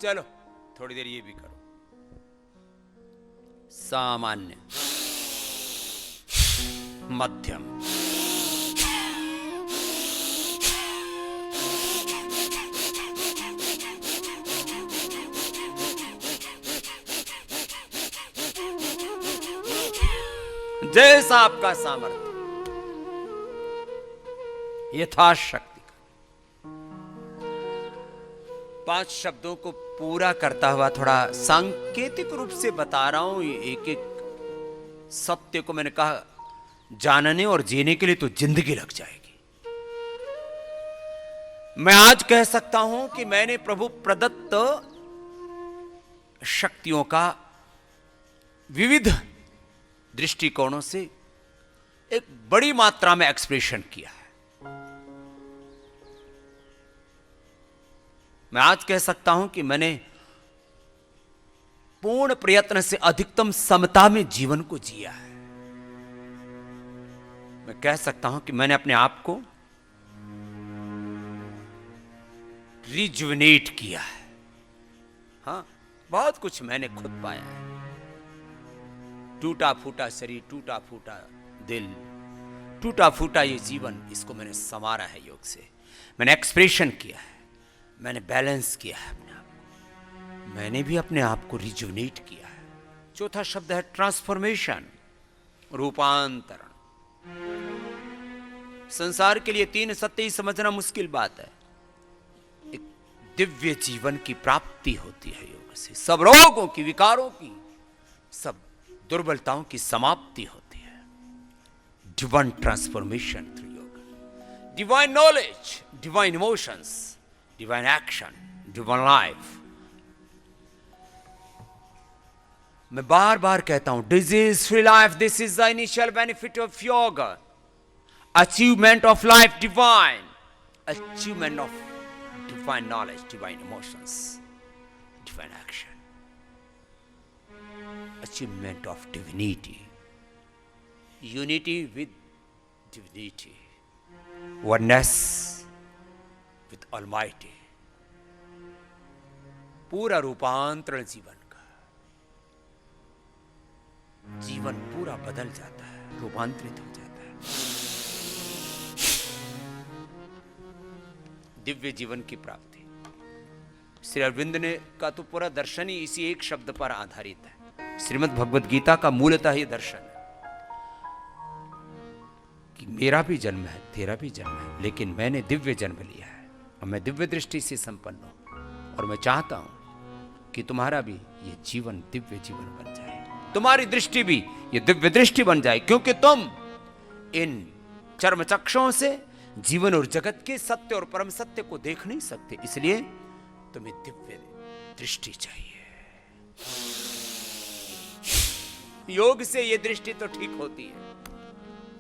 चलो थोड़ी देर ये भी करो। सामान्य, मध्यम, जैसा आपका सामर्थ्य, यथाशक्ति। 5 शब्दों को पूरा करता हुआ थोड़ा सांकेतिक रूप से बता रहा हूं। एक एक सत्य को मैंने कहा जानने और जीने के लिए तो जिंदगी लग जाएगी। मैं आज कह सकता हूं कि मैंने प्रभु प्रदत्त शक्तियों का विविध दृष्टिकोणों से एक बड़ी मात्रा में एक्सप्रेशन किया है। मैं आज कह सकता हूं कि मैंने पूर्ण प्रयत्न से अधिकतम समता में जीवन को जिया है। मैं कह सकता हूं कि मैंने अपने आप को रिजुविनेट किया है। हाँ, बहुत कुछ मैंने खुद पाया है। टूटा फूटा शरीर, टूटा फूटा दिल, टूटा फूटा ये जीवन, इसको मैंने संवारा है योग से। मैंने एक्सप्रेशन किया है, मैंने बैलेंस किया है अपने आप को, मैंने भी अपने आप को रिजुविनेट किया है। चौथा शब्द है ट्रांसफॉर्मेशन, रूपांतरण। संसार के लिए 3 सत्य ही समझना मुश्किल बात है। एक दिव्य जीवन की प्राप्ति होती है योग से। सब रोगों की, विकारों की, सब दुर्बलताओं की समाप्ति होती है। डिवाइन ट्रांसफॉर्मेशन थ्रू योग, divine knowledge, divine emotions, divine action, divine life. मैं बार बार कहता हूं, disease free life, this is the initial benefit of yoga. Achievement of life divine, achievement of divine knowledge, divine emotions, divine action, achievement of divinity, unity with divinity, oneness with Almighty, पूरा रूपांतरण जीवन का। जीवन पूरा बदल जाता है, रूपांतरित हो जाता है। दिव्य जीवन की प्राप्ति, श्री अरविंद ने का तो पूरा दर्शन ही इसी एक शब्द पर आधारित है। श्रीमद् भगवद गीता का मूलतः ही दर्शन है कि मेरा भी जन्म है, तेरा भी जन्म है, लेकिन मैंने दिव्य जन्म लिया है और मैं दिव्य दृष्टि से संपन्न हूं। और मैं चाहता हूं कि तुम्हारा भी ये जीवन दिव्य जीवन बन जाए, तुम्हारी दृष्टि भी ये दिव्य दृष्टि बन जाए, क्योंकि तुम इन चर्म चक्षुओं से जीवन और जगत के सत्य और परम सत्य को देख नहीं सकते। इसलिए तुम्हें दिव्य दृष्टि चाहिए। योग से ये दृष्टि तो ठीक होती है।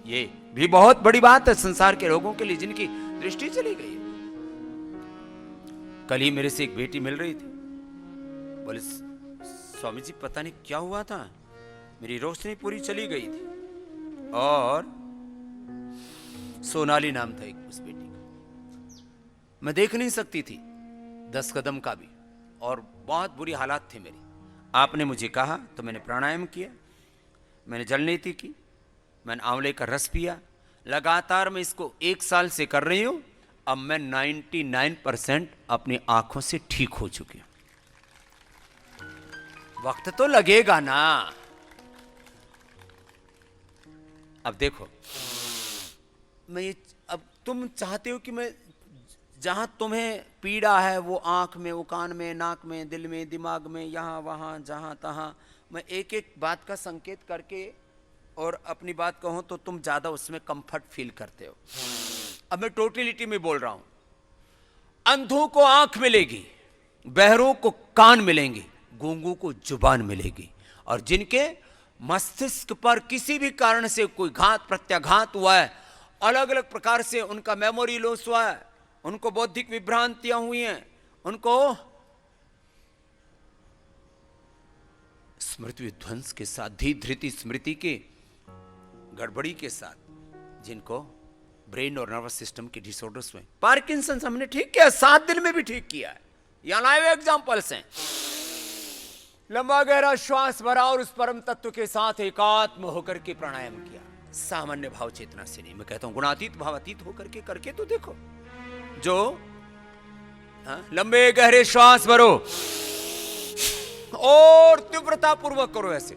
ये भी बहुत बड़ी बात है संसार के लोगों के लिए जिनकी दृष्टि चली गई। कल ही मेरे से एक बेटी मिल रही थी, बोले स्वामी जी पता नहीं क्या हुआ था, मेरी रोशनी पूरी चली गई थी। और सोनाली नाम था एक उस बेटी का, मैं देख नहीं सकती थी 10 कदम का भी, और बहुत बुरी हालात थी मेरी। आपने मुझे कहा तो मैंने प्राणायाम किया, मैंने जल नीति की, मैंने आंवले का रस पिया। लगातार मैं इसको 1 साल से कर रही हूं। अब मैं 99% अपनी आंखों से ठीक हो चुकी हूं। वक्त तो लगेगा ना। अब देखो, मैं ये, अब तुम चाहते हो कि मैं जहां तुम्हें पीड़ा है वो आंख में, वो कान में, नाक में, दिल में, दिमाग में, यहां वहां जहां तहां, मैं एक एक बात का संकेत करके और अपनी बात कहूं तो तुम ज्यादा उसमें कंफर्ट फील करते हो। अब मैं टोटलिटी में बोल रहा हूं। अंधों को आंख मिलेगी, बहरों को कान मिलेंगे, गूंगों को जुबान मिलेगी, और जिनके मस्तिष्क पर किसी भी कारण से कोई घात प्रत्याघात हुआ है, अलग अलग प्रकार से उनका मेमोरी लॉस हुआ है, उनको बौद्धिक विभ्रांतियां हुई हैं, उनको स्मृति विध्वंस के साथ, धृति स्मृति के गड़बड़ी के साथ, जिनको ब्रेन और नर्वस सिस्टम के डिसऑर्डर्स हुए, पार्किंसंस हमने ठीक किया, 7 दिन में भी ठीक किया है। यहां लाइव एग्जांपल्स हैं। लंबा गहरा श्वास भरा और उस परम तत्व के साथ एकात्म होकर के प्राणायाम किया, सामान्य भाव चेतना से नहीं, मैं कहता हूं गुणातीत भावातीत होकर के करके तो देखो। जो लंबे गहरे श्वास भरो और तीव्रता पूर्वक करो, ऐसे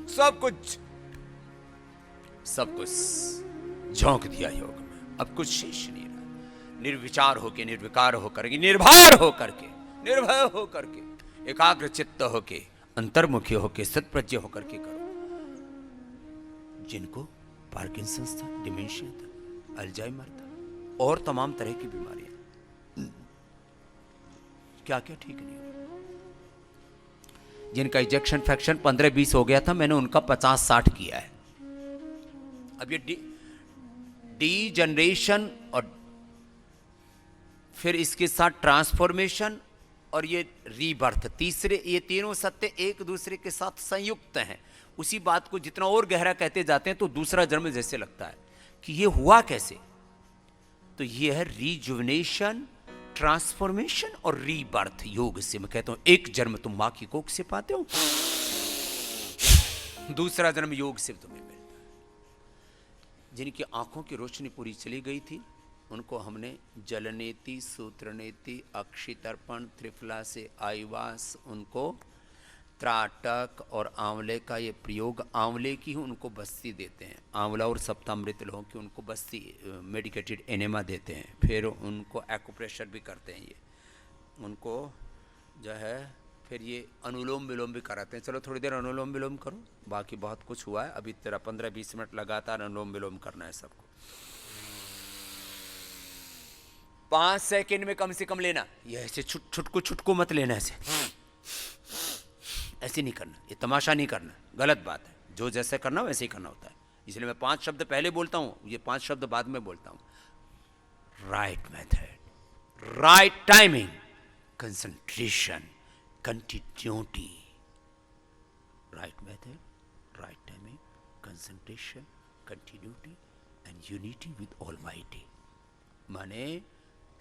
सब कुछ झोंक दिया योग में, अब कुछ शेष नहीं रहा। निर्विचार होके, निर्विकार होकर के, निर्भय होकर के, निर्भय होकर के, एकाग्र चित्त होके, अंतर्मुखी होके, सत्प्रज्ञ होकर के करो। जिनको पार्किंसंस था, डिमेंशिया था, अल्जाइमर था और तमाम तरह की बीमारियां, क्या क्या ठीक नहीं हुआ। जिनका इजेक्शन फ्रैक्शन 15-20 हो गया था, मैंने उनका 50-60 किया है। अब ये डी जनरेशन और फिर इसके साथ ट्रांसफॉर्मेशन और ये रीबर्थ, तीसरे, ये तीनों सत्य एक दूसरे के साथ संयुक्त हैं। उसी बात को जितना और गहरा कहते जाते हैं तो दूसरा जन्म जैसे लगता है कि ये हुआ कैसे। तो ये है रीजुवनेशन, ट्रांसफॉर्मेशन और रीबर्थ। योग से मैं कहता हूं एक जन्म तुम मां की कोख से पाते हो, दूसरा जन्म योग से तुम्हें मिलता है। जिनकी आंखों की रोशनी पूरी चली गई थी उनको हमने जलनेति, सूत्रनेति, अक्षितर्पण, त्रिफला से आईवास, उनको त्राटक और आंवले का ये प्रयोग, आंवले की उनको बस्ती देते हैं, आंवला और सप्तामृत लोगों की उनको बस्ती मेडिकेटेड एनेमा देते हैं। फिर उनको एक्यूप्रेशर भी करते हैं, ये उनको जो है फिर ये अनुलोम विलोम भी कराते हैं। चलो थोड़ी देर अनुलोम विलोम करो, बाकी बहुत कुछ हुआ है अभी, तेरा 15-20 मिनट लगातार अनुलोम विलोम करना है सबको। 5 सेकंड में कम से कम लेना, ये ऐसे छुटकू मत लेना, ऐसे नहीं करना, ये तमाशा नहीं करना, गलत बात है। जो जैसे करना वैसे ही करना होता है। इसलिए मैं 5 शब्द पहले बोलता हूं, ये 5 शब्द बाद में बोलता हूं। Right method, right timing, concentration, continuity. Right method, right timing, concentration, continuity and unity with almighty. माने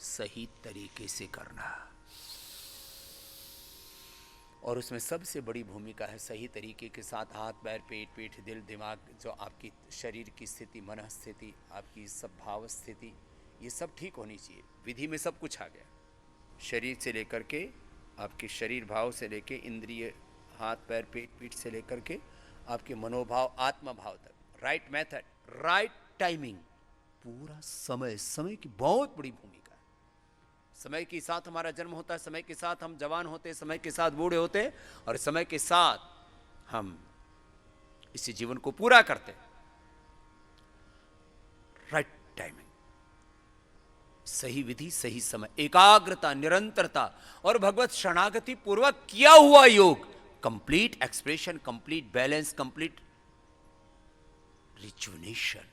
सही तरीके से करना, और उसमें सबसे बड़ी भूमिका है सही तरीके के साथ हाथ पैर, पेट, पीठ, दिल, दिमाग, जो आपकी शरीर की स्थिति, मन स्थिति, आपकी सब भाव स्थिति, ये सब ठीक होनी चाहिए। विधि में सब कुछ आ गया, शरीर से लेकर के, आपके शरीर भाव से लेके, इंद्रिय, हाथ पैर, पेट, पीठ से लेकर के आपके मनोभाव, आत्मा भाव तक। राइट मेथड, राइट टाइमिंग, पूरा समय, समय की बहुत बड़ी भूमिका है। समय के साथ हमारा जन्म होता है, समय के साथ हम जवान होते हैं, समय के साथ बूढ़े होते हैं, और समय के साथ हम इसी जीवन को पूरा करते हैं। राइट टाइमिंग, सही विधि, सही समय, एकाग्रता, निरंतरता और भगवत शरणागति पूर्वक किया हुआ योग, complete expression, complete balance, complete rejuvenation,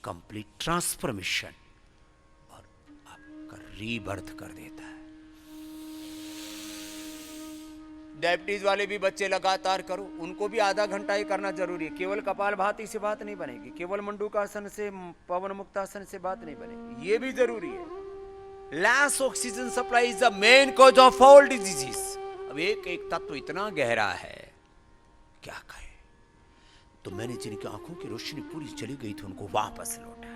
complete transformation, और आपका रीबर्थ कर देता है। डायबिटीज वाले भी बच्चे लगातार करो, उनको भी आधा घंटा ही करना जरूरी है। केवल कपालभाति से बात नहीं बनेगी, केवल मंडूकासन से, पवन मुक्तासन से बात नहीं बनेगी, ये भी जरूरी है। Less oxygen supply is the main cause of all diseases. अब एक एक तत्व इतना गहरा है, क्या कहे। तो मैंने जिनकी आंखों की रोशनी पूरी चली गई थी उनको वापस लौटा,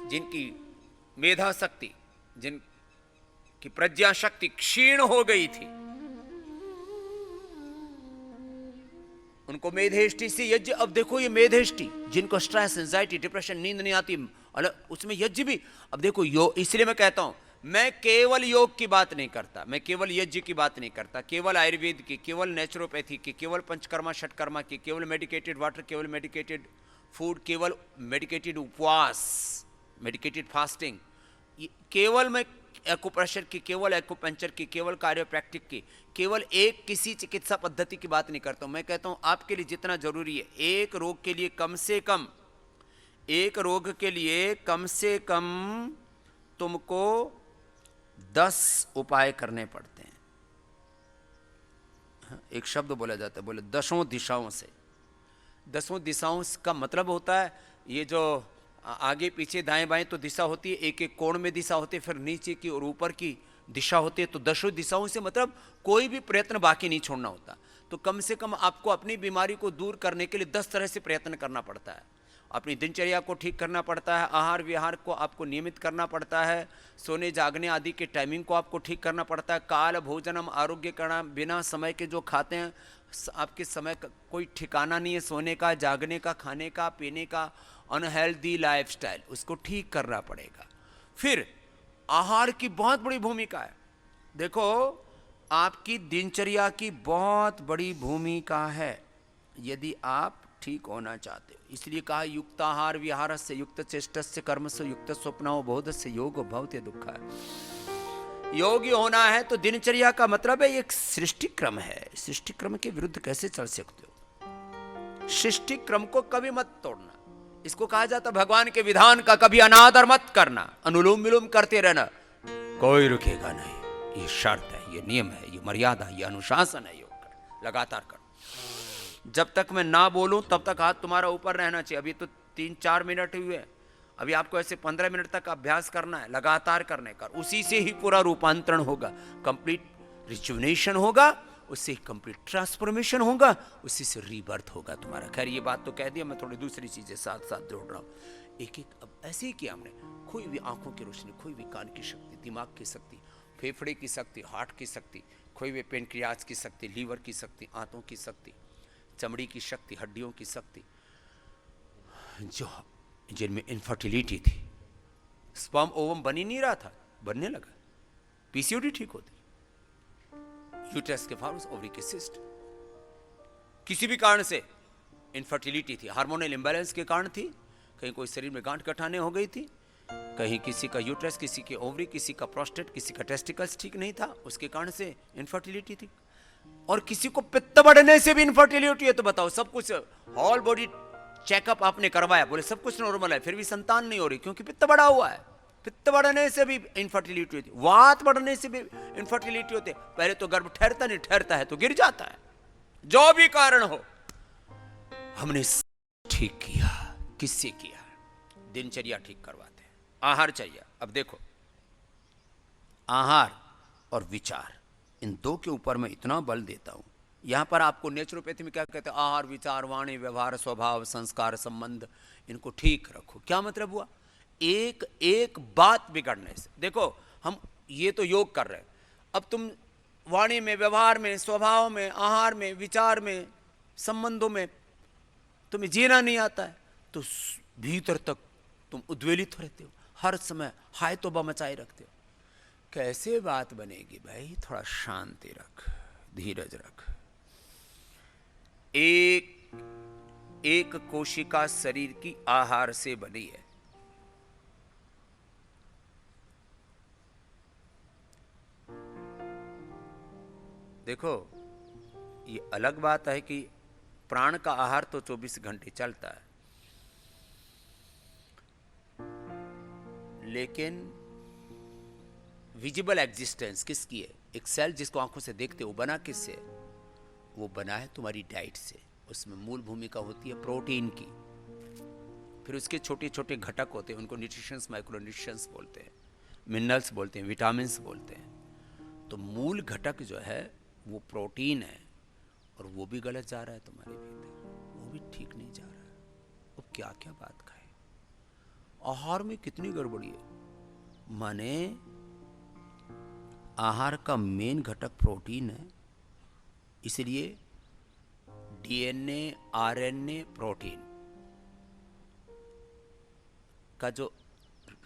जिनकी मेधा शक्ति, जिनकी प्रज्ञा शक्ति क्षीण हो गई थी, उनको मेधेष्टि से यज्ञ। अब देखो ये मेधेष्टि, जिनको स्ट्रेस, एंजाइटी, डिप्रेशन, नींद नहीं आती, उसमें यज्ञ भी। अब देखो इसलिए मैं कहता हूं, मैं केवल योग की बात नहीं करता, मैं केवल यज्ञ की बात नहीं करता, केवल आयुर्वेद की, केवल नेचुरोपैथी की, केवल पंचकर्मा षटकर्मा की, केवल मेडिकेटेड वाटर, केवल मेडिकेटेड फूड, केवल मेडिकेटेड उपवास, मेडिकेटेड फास्टिंग, केवल मैं एक्यूप्रेशर की, केवल एक्यूपंक्चर की, केवल कार्योप्रैक्टिक की, केवल एक किसी चिकित्सा पद्धति की बात नहीं करता हूं। मैं कहता हूं आपके लिए जितना जरूरी है, एक रोग के लिए कम से कम, एक रोग के लिए कम से कम तुमको 10 उपाय करने पड़ते हैं। एक शब्द बोला जाता है, बोले 10 दिशाओं से। 10 दिशाओं का मतलब होता है ये जो आगे पीछे दाएं बाएं तो दिशा होती है, एक एक कोण में दिशा होती है, फिर नीचे की और ऊपर की दिशा होती है। तो दशों दिशाओं से मतलब कोई भी प्रयत्न बाकी नहीं छोड़ना होता। तो कम से कम आपको अपनी बीमारी को दूर करने के लिए 10 तरह से प्रयत्न करना पड़ता है। अपनी दिनचर्या को ठीक करना पड़ता है, आहार विहार को आपको नियमित करना पड़ता है, सोने जागने आदि के टाइमिंग को आपको ठीक करना पड़ता है। काल भोजनम आरोग्य करना, बिना समय के जो खाते हैं, आपके समय का कोई ठिकाना नहीं है, सोने का, जागने का, खाने का, पीने का, अनहेल्दी लाइफस्टाइल, उसको ठीक करना पड़ेगा। फिर आहार की बहुत बड़ी भूमिका है। देखो, आपकी दिनचर्या की बहुत बड़ी भूमिका है यदि आप ठीक होना चाहते हो। इसलिए कहा युक्ताहार विहार से युक्त चेष्टस्य कर्म से युक्त स्वप्नो बोध से योग भवते दुख है। योगी होना है तो दिनचर्या का मतलब है एक सृष्टि क्रम है। सृष्टि क्रम के विरुद्ध कैसे चल सकते हो? सृष्टि क्रम को कभी मत तोड़ना। इसको कहा जाता भगवान के विधान का कभी अनादर मत करना, अनुलोम विलोम करते रहना, कोई रुकेगा नहीं। ये शर्त है, ये नियम है, ये मर्यादा, ये अनुशासन है। योग कर, लगातार कर। जब तक मैं ना बोलूं तब तक हाथ तुम्हारा ऊपर रहना चाहिए। अभी तो 3-4 मिनट हुए, अभी आपको ऐसे 15 मिनट तक अभ्यास करना है, लगातार करने का। उसी से ही पूरा रूपांतरण होगा, कंप्लीट रिजुवनेशन होगा, उससे कंप्लीट ट्रांसफॉर्मेशन होगा, उसी से रीबर्थ होगा तुम्हारा। खैर ये बात तो कह दिया, मैं थोड़ी दूसरी चीजें साथ साथ जोड़ रहा हूँ। एक एक अब ऐसे ही किया हमने। कोई भी आंखों की रोशनी, कोई भी कान की शक्ति, दिमाग की शक्ति, फेफड़े की शक्ति, हार्ट की शक्ति, कोई भी पेनक्रियाज की शक्ति, लीवर की शक्ति, आंतों की शक्ति, चमड़ी की शक्ति, हड्डियों की शक्ति, जो जिनमें इनफर्टिलिटी थी, स्पर्म ओवम बन ही नहीं रहा था, बनने लगा, पीसीओडी ठीक होती, यूट्रस के फार्मस, ओवरी के सिस्ट, किसी भी कारण से इनफर्टिलिटी थी, हार्मोनल इंबैलेंस के कारण थी, कहीं कोई शरीर में गांठ गठाने हो गई थी, कहीं किसी का यूट्रस, किसी के ओवरी, किसी का प्रोस्टेट, किसी का टेस्टिकल्स ठीक नहीं था, उसके कारण से इनफर्टिलिटी थी। और किसी को पित्त बढ़ने से भी इनफर्टिलिटी है। तो बताओ, सब कुछ ऑल बॉडी चेकअप आपने करवाया, बोले सब कुछ नॉर्मल है, फिर भी संतान नहीं हो रही क्योंकि पित्त बढ़ा हुआ है। पित्त बढ़ने से भी इनफर्टिलिटी होती, वात बढ़ने से भी इनफर्टिलिटी होती है। पहले तो गर्भ ठहरता नहीं, ठहरता है तो गिर जाता है। जो भी कारण हो, हमने ठीक किया। किससे किया? दिनचर्या ठीक करवाते हैं, आहार चाहिए। अब देखो, आहार और विचार, इन दो के ऊपर मैं इतना बल देता हूं। यहां पर आपको नेचुरोपैथी में क्या कहते हैं? आहार, विचार, वाणी, व्यवहार, स्वभाव, संस्कार, संबंध, इनको ठीक रखो। क्या मतलब हुआ? एक एक बात बिगड़ने से। देखो, हम ये तो योग कर रहे हैं, अब तुम वाणी में, व्यवहार में, स्वभाव में, आहार में, विचार में, संबंधों में तुम्हें जीना नहीं आता है, तो भीतर तक तुम उद्वेलित रहते हो, हर समय हाय तौबा मचाए रखते हो। कैसे बात बनेगी भाई? थोड़ा शांति रख, धीरज रख। एक कोशिका शरीर की आहार से बनी है। देखो, ये अलग बात है कि प्राण का आहार तो 24 घंटे चलता है, लेकिन विजिबल एग्जिस्टेंस किसकी है? एक सेल जिसको आंखों से देखते हो, बना किससे? वो बना है तुम्हारी डाइट से। उसमें मूल भूमिका होती है प्रोटीन की, फिर उसके छोटे छोटे घटक होते हैं, उनको न्यूट्रिशंस, माइक्रोन्यूट्रिशंस बोलते हैं, मिनरल्स बोलते हैं, विटामिन्स बोलते हैं। तो मूल घटक जो है वो प्रोटीन है, और वो भी गलत जा रहा है तुम्हारे भीतर, वो भी ठीक नहीं जा रहा है। अब क्या क्या बात खाए? आहार में कितनी गड़बड़ी है। माने आहार का मेन घटक प्रोटीन है, इसलिए डीएनए, आरएनए, प्रोटीन का जो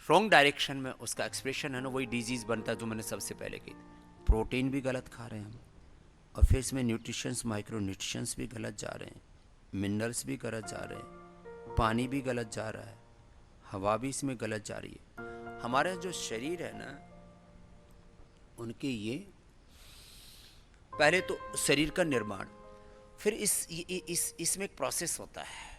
रॉन्ग डायरेक्शन में उसका एक्सप्रेशन है ना, वही डिजीज बनता है, जो मैंने सबसे पहले कही थी। प्रोटीन भी गलत खा रहे हैं हम, और फिर इसमें न्यूट्रिशंस, माइक्रो न्यूट्रिशंस भी गलत जा रहे हैं, मिनरल्स भी गलत जा रहे हैं, पानी भी गलत जा रहा है, हवा भी इसमें गलत जा रही है। हमारा जो शरीर है ना, उनके ये पहले तो शरीर का निर्माण, फिर इसमें एक प्रोसेस होता है,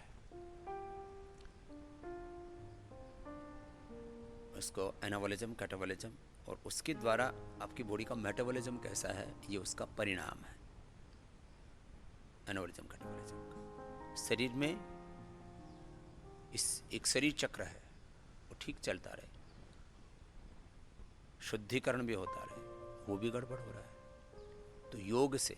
उसको एनाबॉलिज्म, कैटाबॉलिज्म, और उसके द्वारा आपकी बॉडी का मेटाबॉलिज्म कैसा है, ये उसका परिणाम है। एनाबॉलिज्म, कैटाबॉलिज्म का शरीर में इस एक शरीर चक्र है वो ठीक चलता रहे, शुद्धिकरण भी होता रहे, वो भी गड़बड़ हो रहा है। तो योग से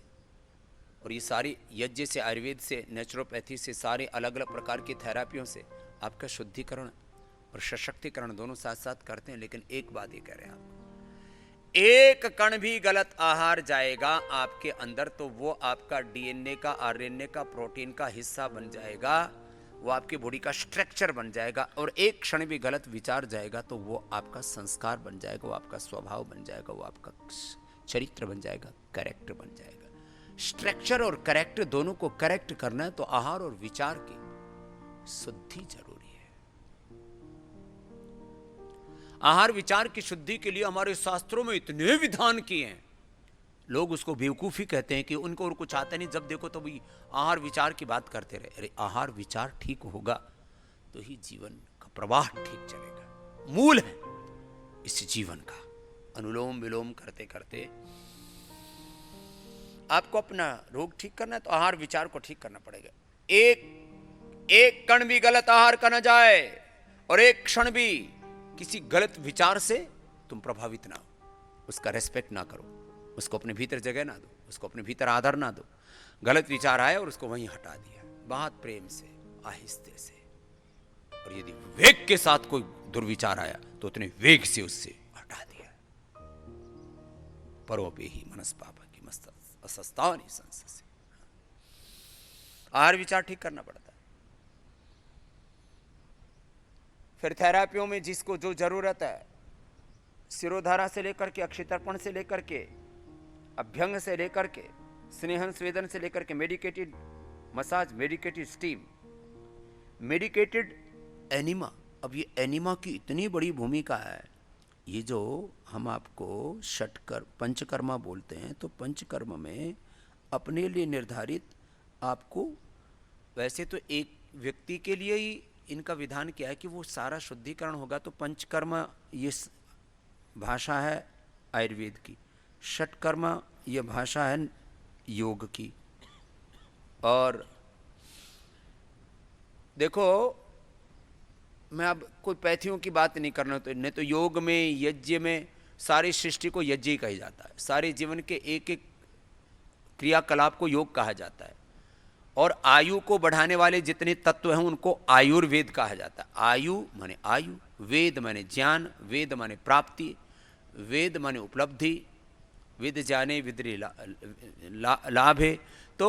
और ये सारी यज्ञ से, आयुर्वेद से, नेचुरोपैथी से, सारे अलग अलग प्रकार की थेरापियों से आपका शुद्धिकरण और सशक्तिकरण दोनों साथ साथ करते हैं। लेकिन एक बात ये कह रहे हैं आपको, एक कण भी गलत आहार जाएगा आपके अंदर तो वो आपका डीएनए का, आरएनए का, प्रोटीन का हिस्सा बन जाएगा, वो आपकी बॉडी का स्ट्रक्चर बन जाएगा। और एक क्षण भी गलत विचार जाएगा तो वो आपका संस्कार बन जाएगा, वो आपका स्वभाव बन जाएगा, वो आपका चरित्र बन जाएगा, कैरेक्टर बन जाएगा। स्ट्रक्चर और कैरेक्टर दोनों को करेक्ट करना है तो आहार और विचार की शुद्धि जरूरी है। आहार विचार की शुद्धि के लिए हमारे शास्त्रों में इतने विधान किए हैं, लोग उसको बेवकूफी कहते हैं कि उनको और कुछ आता नहीं, जब देखो तो भी आहार विचार की बात करते रहे। अरे आहार विचार ठीक होगा तो ही जीवन का प्रवाह ठीक चलेगा। मूल है इस जीवन का। अनुलोम विलोम करते करते आपको अपना रोग ठीक करना है तो आहार विचार को ठीक करना पड़ेगा। एक कण भी गलत आहार का न जाए और एक क्षण भी किसी गलत विचार से तुम प्रभावित ना हो, उसका रेस्पेक्ट ना करो, उसको अपने भीतर जगह ना दो, उसको अपने भीतर आदर ना दो। गलत विचार आया और उसको वहीं हटा दिया, बहुत प्रेम से, आहिस्ते से। और यदि वेग के साथ कोई दुर्विचार आया तो उतने वेग से उससे हटा दिया। परोपे ही मनस पापा की मस्त असस्तावनी संस से आहार विचार ठीक करना पड़ता है। फिर थेरापियों में जिसको जो जरूरत है, सिरोधारा से लेकर के, अक्षितर्पण से लेकर के, अभ्यंग से लेकर के, स्नेहन स्वेदन से लेकर के, medicated massage, medicated steam, medicated enema. अब ये एनिमा की इतनी बड़ी भूमिका है। ये जो हम आपको पंचकर्मा बोलते हैं, तो पंचकर्म में अपने लिए निर्धारित आपको, वैसे तो एक व्यक्ति के लिए ही इनका विधान क्या है कि वो सारा शुद्धिकरण होगा, तो पंचकर्म ये भाषा है आयुर्वेद की, षटकर्म ये भाषा है योग की। और देखो मैं अब कोई पैथियों की बात नहीं करना, तो नहीं तो योग में, यज्ञ में, सारी सृष्टि को यज्ञ ही कहा जाता है, सारे जीवन के एक एक क्रियाकलाप को योग कहा जाता है। और आयु को बढ़ाने वाले जितने तत्व हैं उनको आयुर्वेद कहा जाता है। आयु माने आयु, वेद माने ज्ञान, वेद माने प्राप्ति, वेद माने उपलब्धि, विद जाने विद्रे लाभ है। तो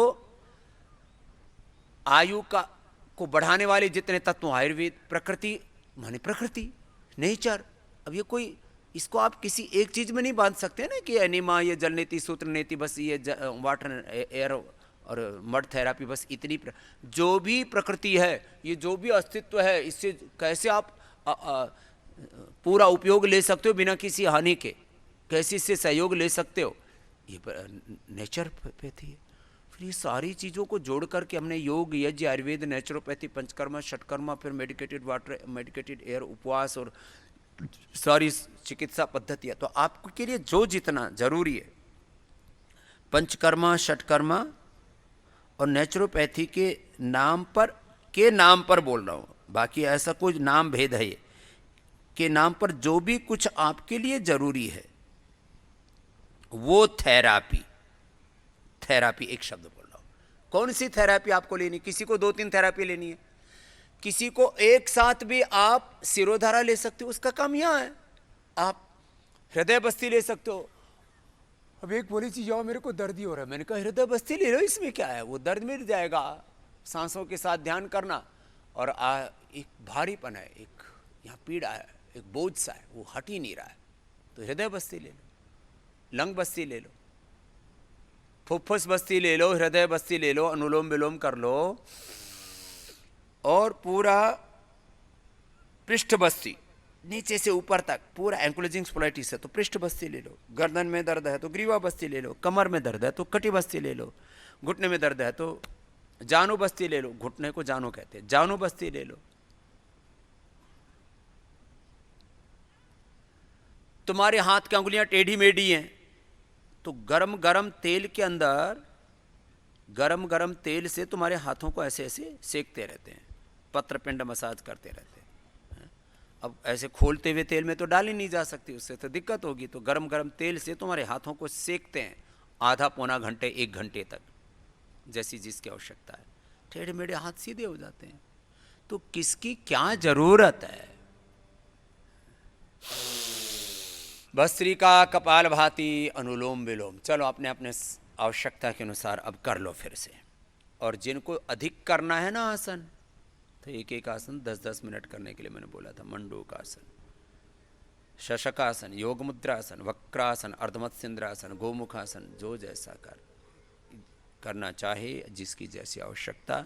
आयु का को बढ़ाने वाले जितने तत्व आयुर्वेद, प्रकृति माने प्रकृति, नेचर। अब ये कोई, इसको आप किसी एक चीज में नहीं बांध सकते ना कि एनिमा, ये जल नीति, सूत्र नीति, बस ये वाटर एयर और मड थेरापी, बस इतनी जो भी प्रकृति है, ये जो भी अस्तित्व है, इससे कैसे आप पूरा उपयोग ले सकते हो बिना किसी हानि के, कैसे इससे सहयोग ले सकते हो, ये नेचर पे थी। फिर ये सारी चीज़ों को जोड़ करके हमने योग, यज्ञ, आयुर्वेद, नेचुरोपैथी, पंचकर्मा, षटकर्मा, फिर मेडिकेटेड वाटर, मेडिकेटेड एयर, उपवास और सारी चिकित्सा पद्धतियाँ। तो आपके लिए जो जितना जरूरी है, पंचकर्मा, षटकर्मा और नेचुरोपैथी के नाम पर बोल रहा हूँ, बाकी ऐसा कोई नाम भेद है ये, के नाम पर जो भी कुछ आपके लिए जरूरी है वो थेरापी एक शब्द बोल रहा हूं। कौन सी थेरापी आपको लेनी? किसी को 2-3 थेरापी लेनी है, किसी को एक साथ भी आप सिरोधारा ले सकते हो, उसका काम यहां है। आप हृदय बस्ती ले सकते हो। अब एक बोली चीज, जाओ मेरे को दर्द ही हो रहा है, मैंने कहा हृदय बस्ती ले लो, इसमें क्या है, वो दर्द मिट जाएगा। सांसों के साथ ध्यान करना, और एक भारीपन है, एक यहाँ पीड़ा है, एक बोझ सा है, वो हट ही नहीं रहा है, तो हृदय बस्ती ले लो, लंग बस्ती ले लो, फुफ्फुस बस्ती ले लो, हृदय बस्ती ले लो, अनुलोम विलोम कर लो, और पूरा पृष्ठ बस्ती नीचे से ऊपर तक पूरा एंक्लोजिंग स्पोलाइटिस है तो पृष्ठ बस्ती ले लो, गर्दन में दर्द है तो ग्रीवा बस्ती ले लो, कमर में दर्द है तो कटी बस्ती ले लो, घुटने में दर्द है तो जानु बस्ती ले लो, घुटने को जानु कहते हैं, जानु बस्ती ले लो। तुम्हारे हाथ की अंगुलियां टेढ़ी मेढ़ी हैं तो गरम गरम तेल के अंदर, गरम गरम तेल से तुम्हारे हाथों को ऐसे ऐसे सेकते रहते हैं, पत्र पिंड मसाज करते रहते हैं। अब ऐसे खोलते हुए तेल में तो डाल ही नहीं जा सकती, उससे तो दिक्कत होगी। तो गरम गरम तेल से तुम्हारे हाथों को सेकते हैं आधा पौना घंटे 1 घंटे तक, जैसी जिसकी आवश्यकता है। टेढ़े मेढ़े हाथ सीधे हो जाते हैं। तो किसकी क्या जरूरत है? भस्त्रिका कपालभाति अनुलोम विलोम। चलो अपने अपने आवश्यकता के अनुसार अब कर लो फिर से। और जिनको अधिक करना है ना आसन, तो एक एक आसन 10-10 मिनट करने के लिए मैंने बोला था। मंडूकासन, शशकासन, योग मुद्रासन, वक्रासन, अर्धमत्स्येंद्रासन, गोमुखासन, जो जैसा करना चाहे, जिसकी जैसी आवश्यकता,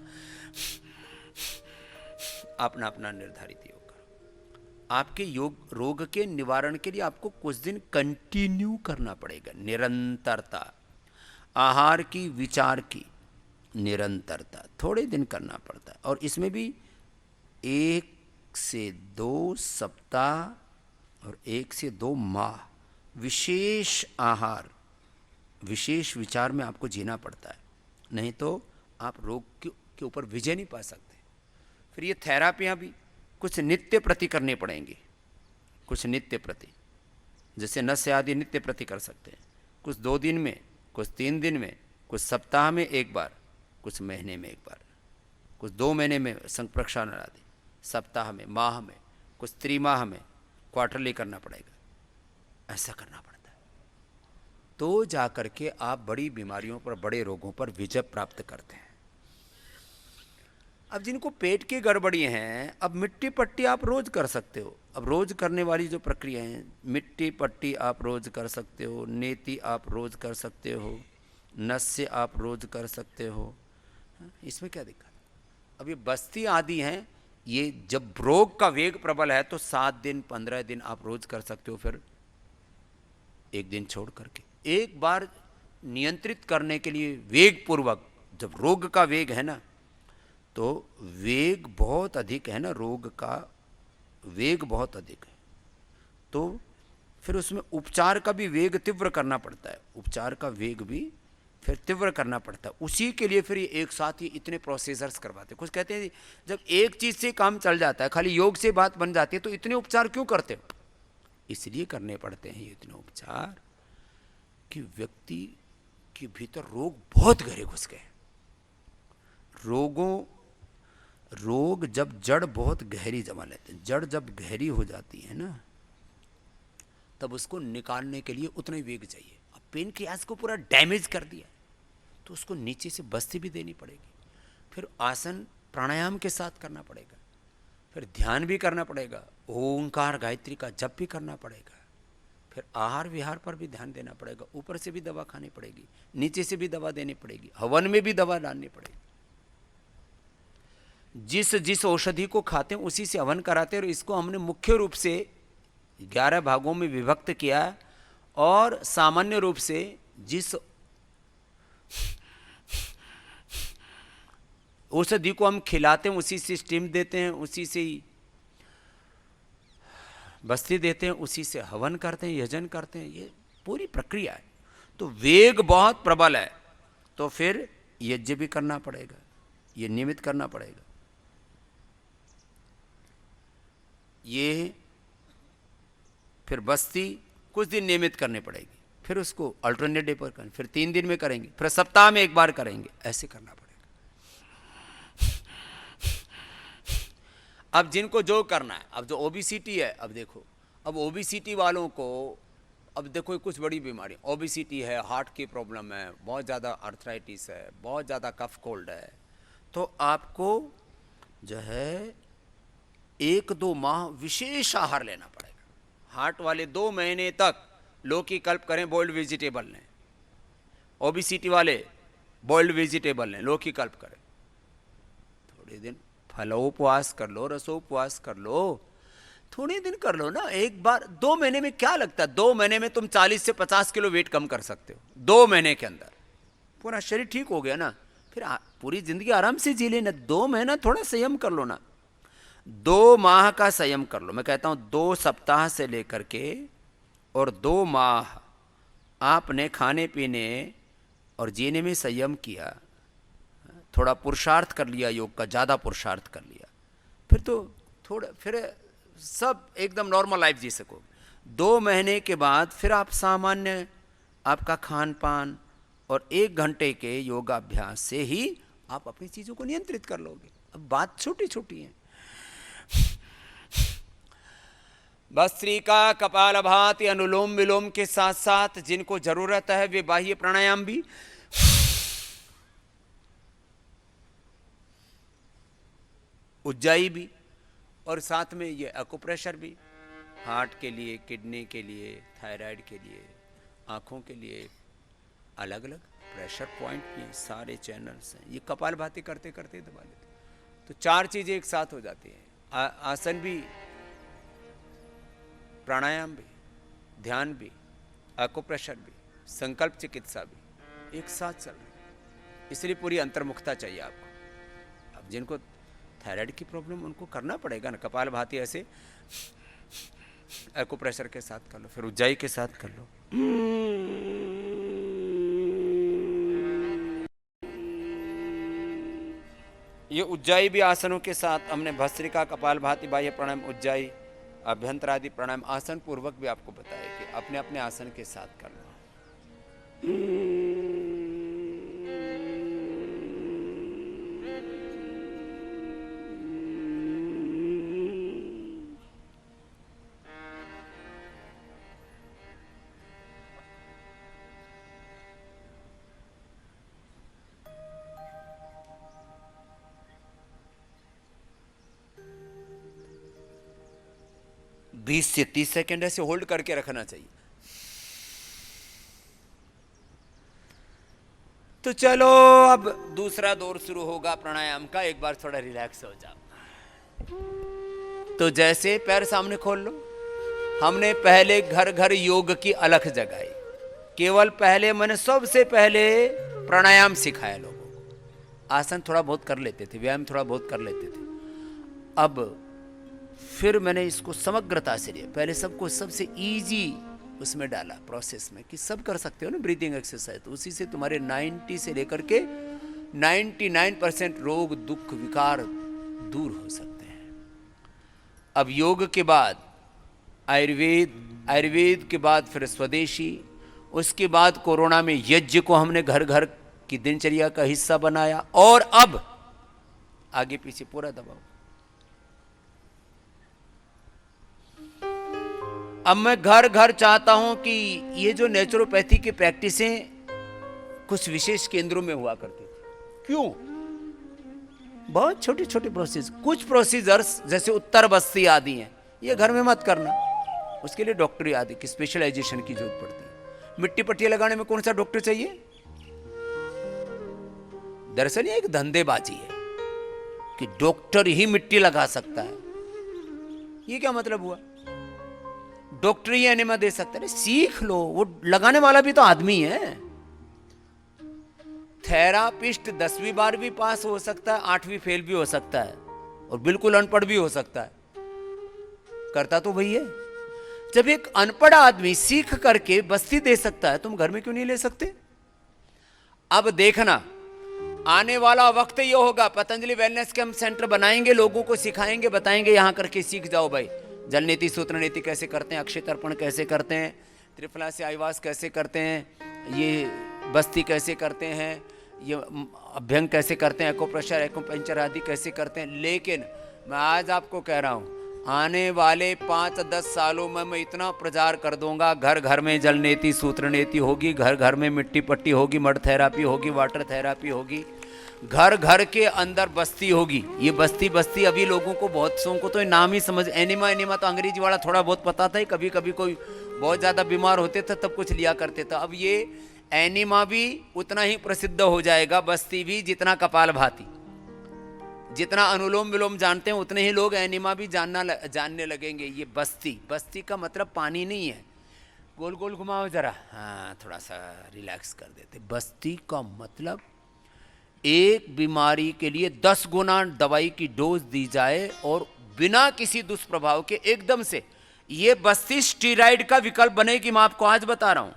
अपना अपना निर्धारित योग करो। आपके योग रोग के निवारण के लिए आपको कुछ दिन कंटिन्यू करना पड़ेगा, निरंतरता। आहार की, विचार की निरंतरता थोड़े दिन करना पड़ता है। और इसमें भी 1 से 2 सप्ताह और 1 से 2 माह विशेष आहार, विशेष विचार में आपको जीना पड़ता है, नहीं तो आप रोग के ऊपर विजय नहीं पा सकते। फिर ये थेरापियाँ भी कुछ नित्य प्रति करनी पड़ेंगी, कुछ नित्य प्रति, जैसे नस्य आदि नित्य प्रति कर सकते हैं। कुछ 2 दिन में, कुछ 3 दिन में, कुछ सप्ताह में 1 बार, कुछ महीने में 1 बार, कुछ 2 महीने में संप्रक्षालन आदि, सप्ताह में, माह में, कुछ त्रिमाह में, क्वार्टरली करना पड़ेगा। ऐसा करना पड़ता है, तो जाकर के आप बड़ी बीमारियों पर, बड़े रोगों पर विजय प्राप्त करते हैं। अब जिनको पेट की गड़बड़ी हैं, अब मिट्टी पट्टी आप रोज कर सकते हो। अब रोज करने वाली जो प्रक्रिया है, मिट्टी पट्टी आप रोज कर सकते हो, नेति आप रोज कर सकते हो, नस्य आप रोज कर सकते हो, इसमें क्या दिक्कत? अब ये बस्ती आदि हैं, ये जब रोग का वेग प्रबल है तो 7 दिन 15 दिन आप रोज कर सकते हो, फिर 1 दिन छोड़ करके। एक बार नियंत्रित करने के लिए वेग पूर्वक, जब रोग का वेग है ना, तो वेग बहुत अधिक है ना, रोग का वेग बहुत अधिक है, तो फिर उसमें उपचार का भी वेग तीव्र करना पड़ता है, उपचार का वेग भी फिर तीव्र करना पड़ता है। उसी के लिए फिर ये एक साथ ही इतने प्रोसीजर्स करवाते हैं। कुछ कहते हैं जब एक चीज़ से काम चल जाता है, खाली योग से बात बन जाती है, तो इतने उपचार क्यों करते हो? इसलिए करने पड़ते हैं ये इतने उपचार कि व्यक्ति के भीतर रोग बहुत गहरे घुस गए। रोग जब जड़ बहुत गहरी जमा लेते हैं, जड़ जब गहरी हो जाती है ना, तब उसको निकालने के लिए उतना ही वेग चाहिए। अब पेनक्रियास को पूरा डैमेज कर दिया तो उसको नीचे से बस्ती भी देनी पड़ेगी, फिर आसन प्राणायाम के साथ करना पड़ेगा, फिर ध्यान भी करना पड़ेगा, ओंकार गायत्री का जप भी करना पड़ेगा, फिर आहार विहार पर भी ध्यान देना पड़ेगा, ऊपर से भी दवा खानी पड़ेगी, नीचे से भी दवा देनी पड़ेगी, हवन में भी दवा डालनी पड़ेगी। जिस जिस औषधि को खाते हैं उसी से हवन कराते हैं। और इसको हमने मुख्य रूप से 11 भागों में विभक्त किया, और सामान्य रूप से जिस औषधि को हम खिलाते हैं उसी से स्टीम देते हैं, उसी से ही बस्ती देते हैं, उसी से हवन करते हैं, यजन करते हैं। ये पूरी प्रक्रिया है। तो वेग बहुत प्रबल है, तो फिर यज्ञ भी करना पड़ेगा, ये नियमित करना पड़ेगा। ये फिर बस्ती कुछ दिन नियमित करनी पड़ेगी, फिर उसको अल्टरनेट डे पर करेंगे, फिर 3 दिन में करेंगे, फिर सप्ताह में 1 बार करेंगे, ऐसे करना पड़ेगा। अब जिनको जो करना है, अब जो ओबेसिटी है, अब देखो, अब ओबेसिटी वालों को, अब देखो कुछ बड़ी बीमारी, ओबेसिटी है, हार्ट की प्रॉब्लम है, बहुत ज़्यादा आर्थराइटिस है, बहुत ज़्यादा कफ कोल्ड है, तो आपको जो है 1-2 माह विशेष आहार लेना पड़ेगा। हार्ट वाले 2 महीने तक लौकी कल्प करें, बॉइल्ड वेजिटेबल लें। ओबेसिटी वाले बॉइल्ड वेजिटेबल लें, लौकी कल्प करें। थोड़े दिन फलोपवास कर लो, रसोपवास कर लो, थोड़े दिन कर लो ना। एक बार 2 महीने में क्या लगता है? 2 महीने में तुम 40 से 50 किलो वेट कम कर सकते हो। 2 महीने के अंदर पूरा शरीर ठीक हो गया ना, फिर पूरी जिंदगी आराम से जी लेना। 2 महीना थोड़ा संयम कर लो ना, 2 माह का संयम कर लो। मैं कहता हूं 2 सप्ताह से लेकर के और 2 माह आपने खाने पीने और जीने में संयम किया, थोड़ा पुरुषार्थ कर लिया, योग का ज़्यादा पुरुषार्थ कर लिया, फिर तो थोड़ा फिर सब एकदम नॉर्मल लाइफ जी सकोगे। 2 महीने के बाद फिर आप सामान्य आपका खान पान और 1 घंटे के योगाभ्यास से ही आप अपनी चीज़ों को नियंत्रित कर लोगे। अब बात छोटी छोटी है। भस्त्रिका, कपालभाति, अनुलोम विलोम के साथ साथ जिनको जरूरत है वे बाह्य प्राणायाम भी, उज्जाई भी, और साथ में ये एक्यूप्रेशर भी, हार्ट के लिए, किडनी के लिए, थायराइड के लिए, आँखों के लिए अलग अलग प्रेशर पॉइंट भी, सारे चैनल्स हैं। ये कपालभाति करते करते दबा लेते, तो 4 चीज़ें एक साथ हो जाती हैं। आसन भी, प्राणायाम भी, ध्यान भी, एक्यूप्रेशर भी, संकल्प चिकित्सा भी एक साथ चल रही है। इसलिए पूरी अंतर्मुखता चाहिए आपको। अब जिनको थायराइड की प्रॉब्लम उनको करना पड़ेगा ना, कपालभाति ऐसे एक्यूप्रेशर के साथ कर लो, फिर उज्जाई के साथ कर लो। ये उज्जाई भी आसनों के साथ हमने भस्त्रिका, कपालभाति, बाह्य प्राणायाम, उज्जाई, अभ्यंतर आदि प्राणायाम आसन पूर्वक भी आपको बताया कि अपने अपने आसन के साथ कर लो। बीस से 30 सेकेंड ऐसे होल्ड करके रखना चाहिए। तो चलो अब दूसरा दौर शुरू होगा प्राणायाम का। एक बार थोड़ा रिलैक्स हो जाओ। तो जैसे पैर सामने खोल लो। हमने पहले घर घर योग की अलख जगाई। केवल पहले मैंने सबसे पहले प्राणायाम सिखाया लोगों को। आसन थोड़ा बहुत कर लेते थे, व्यायाम थोड़ा बहुत कर लेते थे। अब फिर मैंने इसको समग्रता से लिया। पहले सबको सबसे इजी उसमें डाला प्रोसेस में कि सब कर सकते हो ना ब्रीदिंग एक्सरसाइज। तो उसी से तुम्हारे 90 से लेकर के 99% रोग दुख विकार दूर हो सकते हैं। अब योग के बाद आयुर्वेद के बाद फिर स्वदेशी, उसके बाद कोरोना में यज्ञ को हमने घर घर की दिनचर्या का हिस्सा बनाया, और अब आगे पीछे पूरा दबाव। अब मैं घर घर चाहता हूं कि ये जो नेचुरोपैथी की प्रैक्टिसें कुछ विशेष केंद्रों में हुआ करती थी। क्यों? बहुत छोटे छोटे प्रोसेस, कुछ प्रोसीजर्स जैसे उत्तर बस्ती आदि हैं, ये घर में मत करना। उसके लिए डॉक्टरी आदि की स्पेशलाइजेशन की जरूरत पड़ती है। मिट्टी पट्टियां लगाने में कौन सा डॉक्टर चाहिए? दरअसल ये एक धंधेबाजी है कि डॉक्टर ही मिट्टी लगा सकता है। ये क्या मतलब हुआ? डॉक्टर ही एनेमा दे सकता है? सीख लो, वो लगाने वाला भी तो आदमी है। थेरापिस्ट 10वीं बार भी पास हो सकता है, 8वीं फेल भी हो सकता है, और बिल्कुल अनपढ़ भी हो सकता है। करता तो वही है। जब एक अनपढ़ आदमी सीख करके बस्ती दे सकता है, तुम घर में क्यों नहीं ले सकते? अब देखना, आने वाला वक्त ये होगा, पतंजलि वेलनेस कैंप सेंटर बनाएंगे, लोगों को सिखाएंगे, बताएंगे यहां करके सीख जाओ भाई। जल नीति सूत्र नीति कैसे करते हैं, अक्षय तर्पण कैसे करते हैं, त्रिफला से आईवास कैसे करते हैं, ये बस्ती कैसे करते हैं, ये अभ्यंग कैसे करते हैं, एक्यूप्रेशर एक्यूपंक्चर आदि कैसे करते हैं। लेकिन मैं आज आपको कह रहा हूँ, आने वाले 5-10 सालों में मैं इतना प्रचार कर दूंगा, घर घर में जल नीति सूत्र नीति होगी, घर घर में मिट्टी पट्टी होगी, मड थेरापी होगी, वाटर थेरापी होगी, घर घर के अंदर बस्ती होगी। ये बस्ती अभी लोगों को बहुत सौ को तो नाम ही समझ, एनिमा तो अंग्रेजी वाला थोड़ा बहुत पता था ही। कभी कभी कोई बहुत ज़्यादा बीमार होते थे तब कुछ लिया करते थे। अब ये एनिमा भी उतना ही प्रसिद्ध हो जाएगा, बस्ती भी, जितना कपालभाति। जितना अनुलोम विलोम जानते हैं उतने ही लोग एनिमा भी जानने लगेंगे। ये बस्ती का मतलब पानी नहीं है। गोल गोल घुमाओ जरा, हाँ थोड़ा सा रिलैक्स कर देते। बस्ती का मतलब एक बीमारी के लिए 10 गुना दवाई की डोज दी जाए और बिना किसी दुष्प्रभाव के एकदम से। ये बस्ती स्टीराइड का विकल्प बनेगी, मैं आपको आज बता रहा हूं।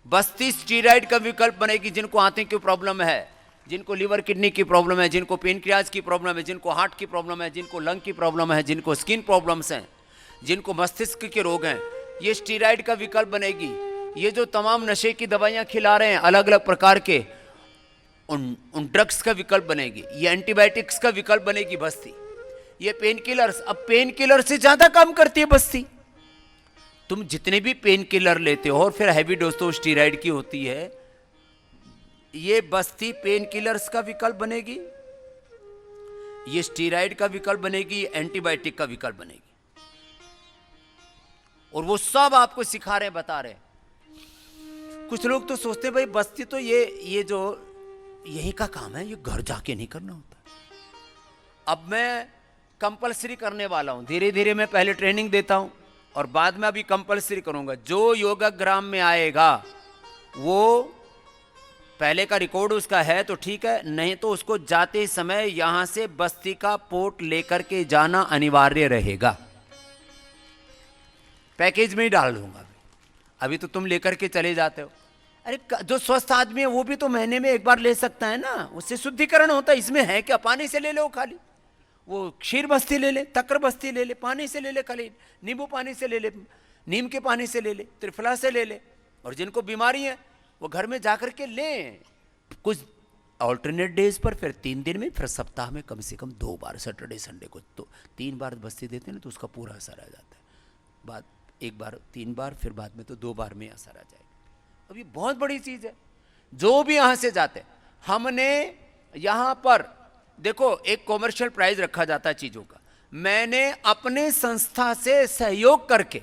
बस्ती स्टीराइड का विकल्प बनेगी जिनको आंतों की प्रॉब्लम है, जिनको लीवर किडनी की प्रॉब्लम है, जिनको पेनक्रियाज की प्रॉब्लम है, जिनको हार्ट की प्रॉब्लम है, जिनको लंग की प्रॉब्लम है, जिनको स्किन प्रॉब्लम्स हैं, जिनको मस्तिष्क के रोग हैं, ये स्टीरॉयड का विकल्प बनेगी। ये जो तमाम नशे की दवाइयाँ खिला रहे हैं अलग अलग प्रकार के, उन ड्रग्स का विकल्प बनेगी। ये एंटीबायोटिक्स का विकल्प बनेगी बस्ती। ये पेन किलर्स, अब पेन किलर से ज़्यादा काम करती है बस्ती। तुम जितने भी पेन किलर लेते हो और फिर हैवी डोज तो स्टीरॉयड की होती है, ये बस्ती पेन किलर्स का विकल्प बनेगी, ये स्टीरॉयड का विकल्प बनेगी, एंटीबायोटिक का विकल्प बनेगी। और वो सब आपको सिखा रहे हैं, बता रहे हैं। कुछ लोग तो सोचते हैं भाई बस्ती तो ये जो यही का काम है, ये घर जाके नहीं करना होता। अब मैं कंपलसरी करने वाला हूं, धीरे धीरे मैं पहले ट्रेनिंग देता हूं और बाद में अभी कंपलसरी करूंगा। जो योगाग्राम में आएगा वो पहले का रिकॉर्ड उसका है तो ठीक है, नहीं तो उसको जाते समय यहां से बस्ती का पोर्ट लेकर के जाना अनिवार्य रहेगा। पैकेज में ही डाल दूंगा। अभी तो तुम लेकर के चले जाते हो। अरे जो स्वस्थ आदमी है वो भी तो महीने में एक बार ले सकता है ना, उससे शुद्धिकरण होता है। इसमें है क्या, पानी से ले लो खाली, वो क्षीर बस्ती ले ले, तक्र बस्ती ले ले, पानी से ले ले खाली, नींबू पानी से ले ले, नीम के पानी से ले ले, त्रिफला से ले ले। और जिनको बीमारी है वो घर में जाकर के लें कुछ ऑल्टरनेट डेज पर, फिर 3 दिन में, फिर सप्ताह में कम से कम 2 बार, सैटरडे संडे को तो 3 बार बस्ती देते हैं ना, तो उसका पूरा असर आ जाता है। बाद एक बार 3 बार, फिर बाद में तो 2 बार में असर आ जाएगा। अब ये बहुत बड़ी चीज है। जो भी यहां से जाते, हमने यहां पर देखो एक कॉमर्शियल प्राइस रखा जाता है चीजों का। मैंने अपने संस्था से सहयोग करके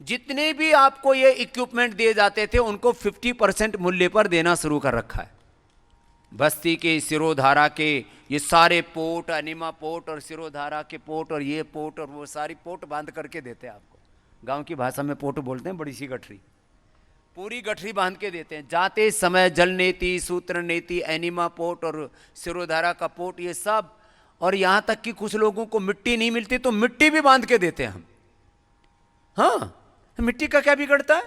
जितने भी आपको ये इक्विपमेंट दिए जाते थे उनको 50% मूल्य पर देना शुरू कर रखा है। बस्ती के, सिरोधारा के, ये सारे पोर्ट, अनिमा पोर्ट और सिरोधारा के पोर्ट और ये पोर्ट और वो सारी पोर्ट बांध करके देते हैं आपको। गांव की भाषा में पोर्ट बोलते हैं, बड़ी सी गठरी, पूरी गठरी बांध के देते हैं। जाते समय जल नीति, सूत्र नीति, एनिमा पोर्ट और सिरोधारा का पोर्ट, ये सब। और यहां तक कि कुछ लोगों को मिट्टी नहीं मिलती तो मिट्टी भी बांध के देते हैं हम। हाँ, मिट्टी का क्या बिगड़ता है?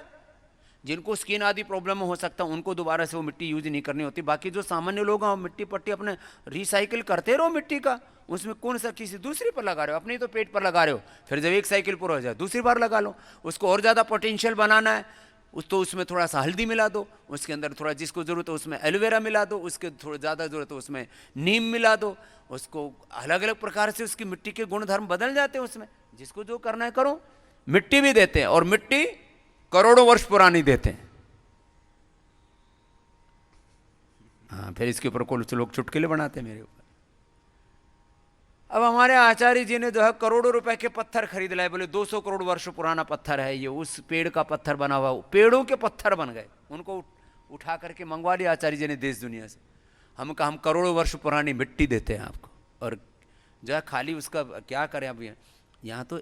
जिनको स्किन आदि प्रॉब्लम हो सकता है उनको दोबारा से वो मिट्टी यूज नहीं करनी होती। बाकी जो सामान्य लोग हैं मिट्टी पट्टी अपने रिसाइकिल करते रहो मिट्टी का। उसमें कौन सा किसी दूसरी पर लगा रहे हो, अपने तो पेट पर लगा रहे हो। फिर जब एक साइकिल पूरा हो जाए दूसरी बार लगा लो। उसको और ज़्यादा पोटेंशियल बनाना है तो उसमें थोड़ा सा हल्दी मिला दो, उसके अंदर थोड़ा जिसको ज़रूरत है उसमें एलोवेरा मिला दो, उसके थोड़ा ज़्यादा ज़रूरत है उसमें नीम मिला दो। उसको अलग अलग प्रकार से उसकी मिट्टी के गुण धर्म बदल जाते हैं उसमें। जिसको जो करना है करो। मिट्टी भी देते हैं और मिट्टी करोड़ों वर्ष पुरानी देते हैं। हाँ, फिर इसके ऊपर कुछ लोग चुटकुले बनाते हैं मेरे ऊपर। अब हमारे आचार्य जी ने जो है करोड़ों रुपए के पत्थर खरीद लाए, बोले 200 करोड़ वर्ष पुराना पत्थर है ये, उस पेड़ का पत्थर बना हुआ। पेड़ों के पत्थर बन गए, उनको उठा करके मंगवा लिया आचार्य जी ने देश दुनिया से। हम कहा हम करोड़ों वर्ष पुरानी मिट्टी देते हैं आपको। और जो है खाली उसका क्या करें। अब यहाँ तो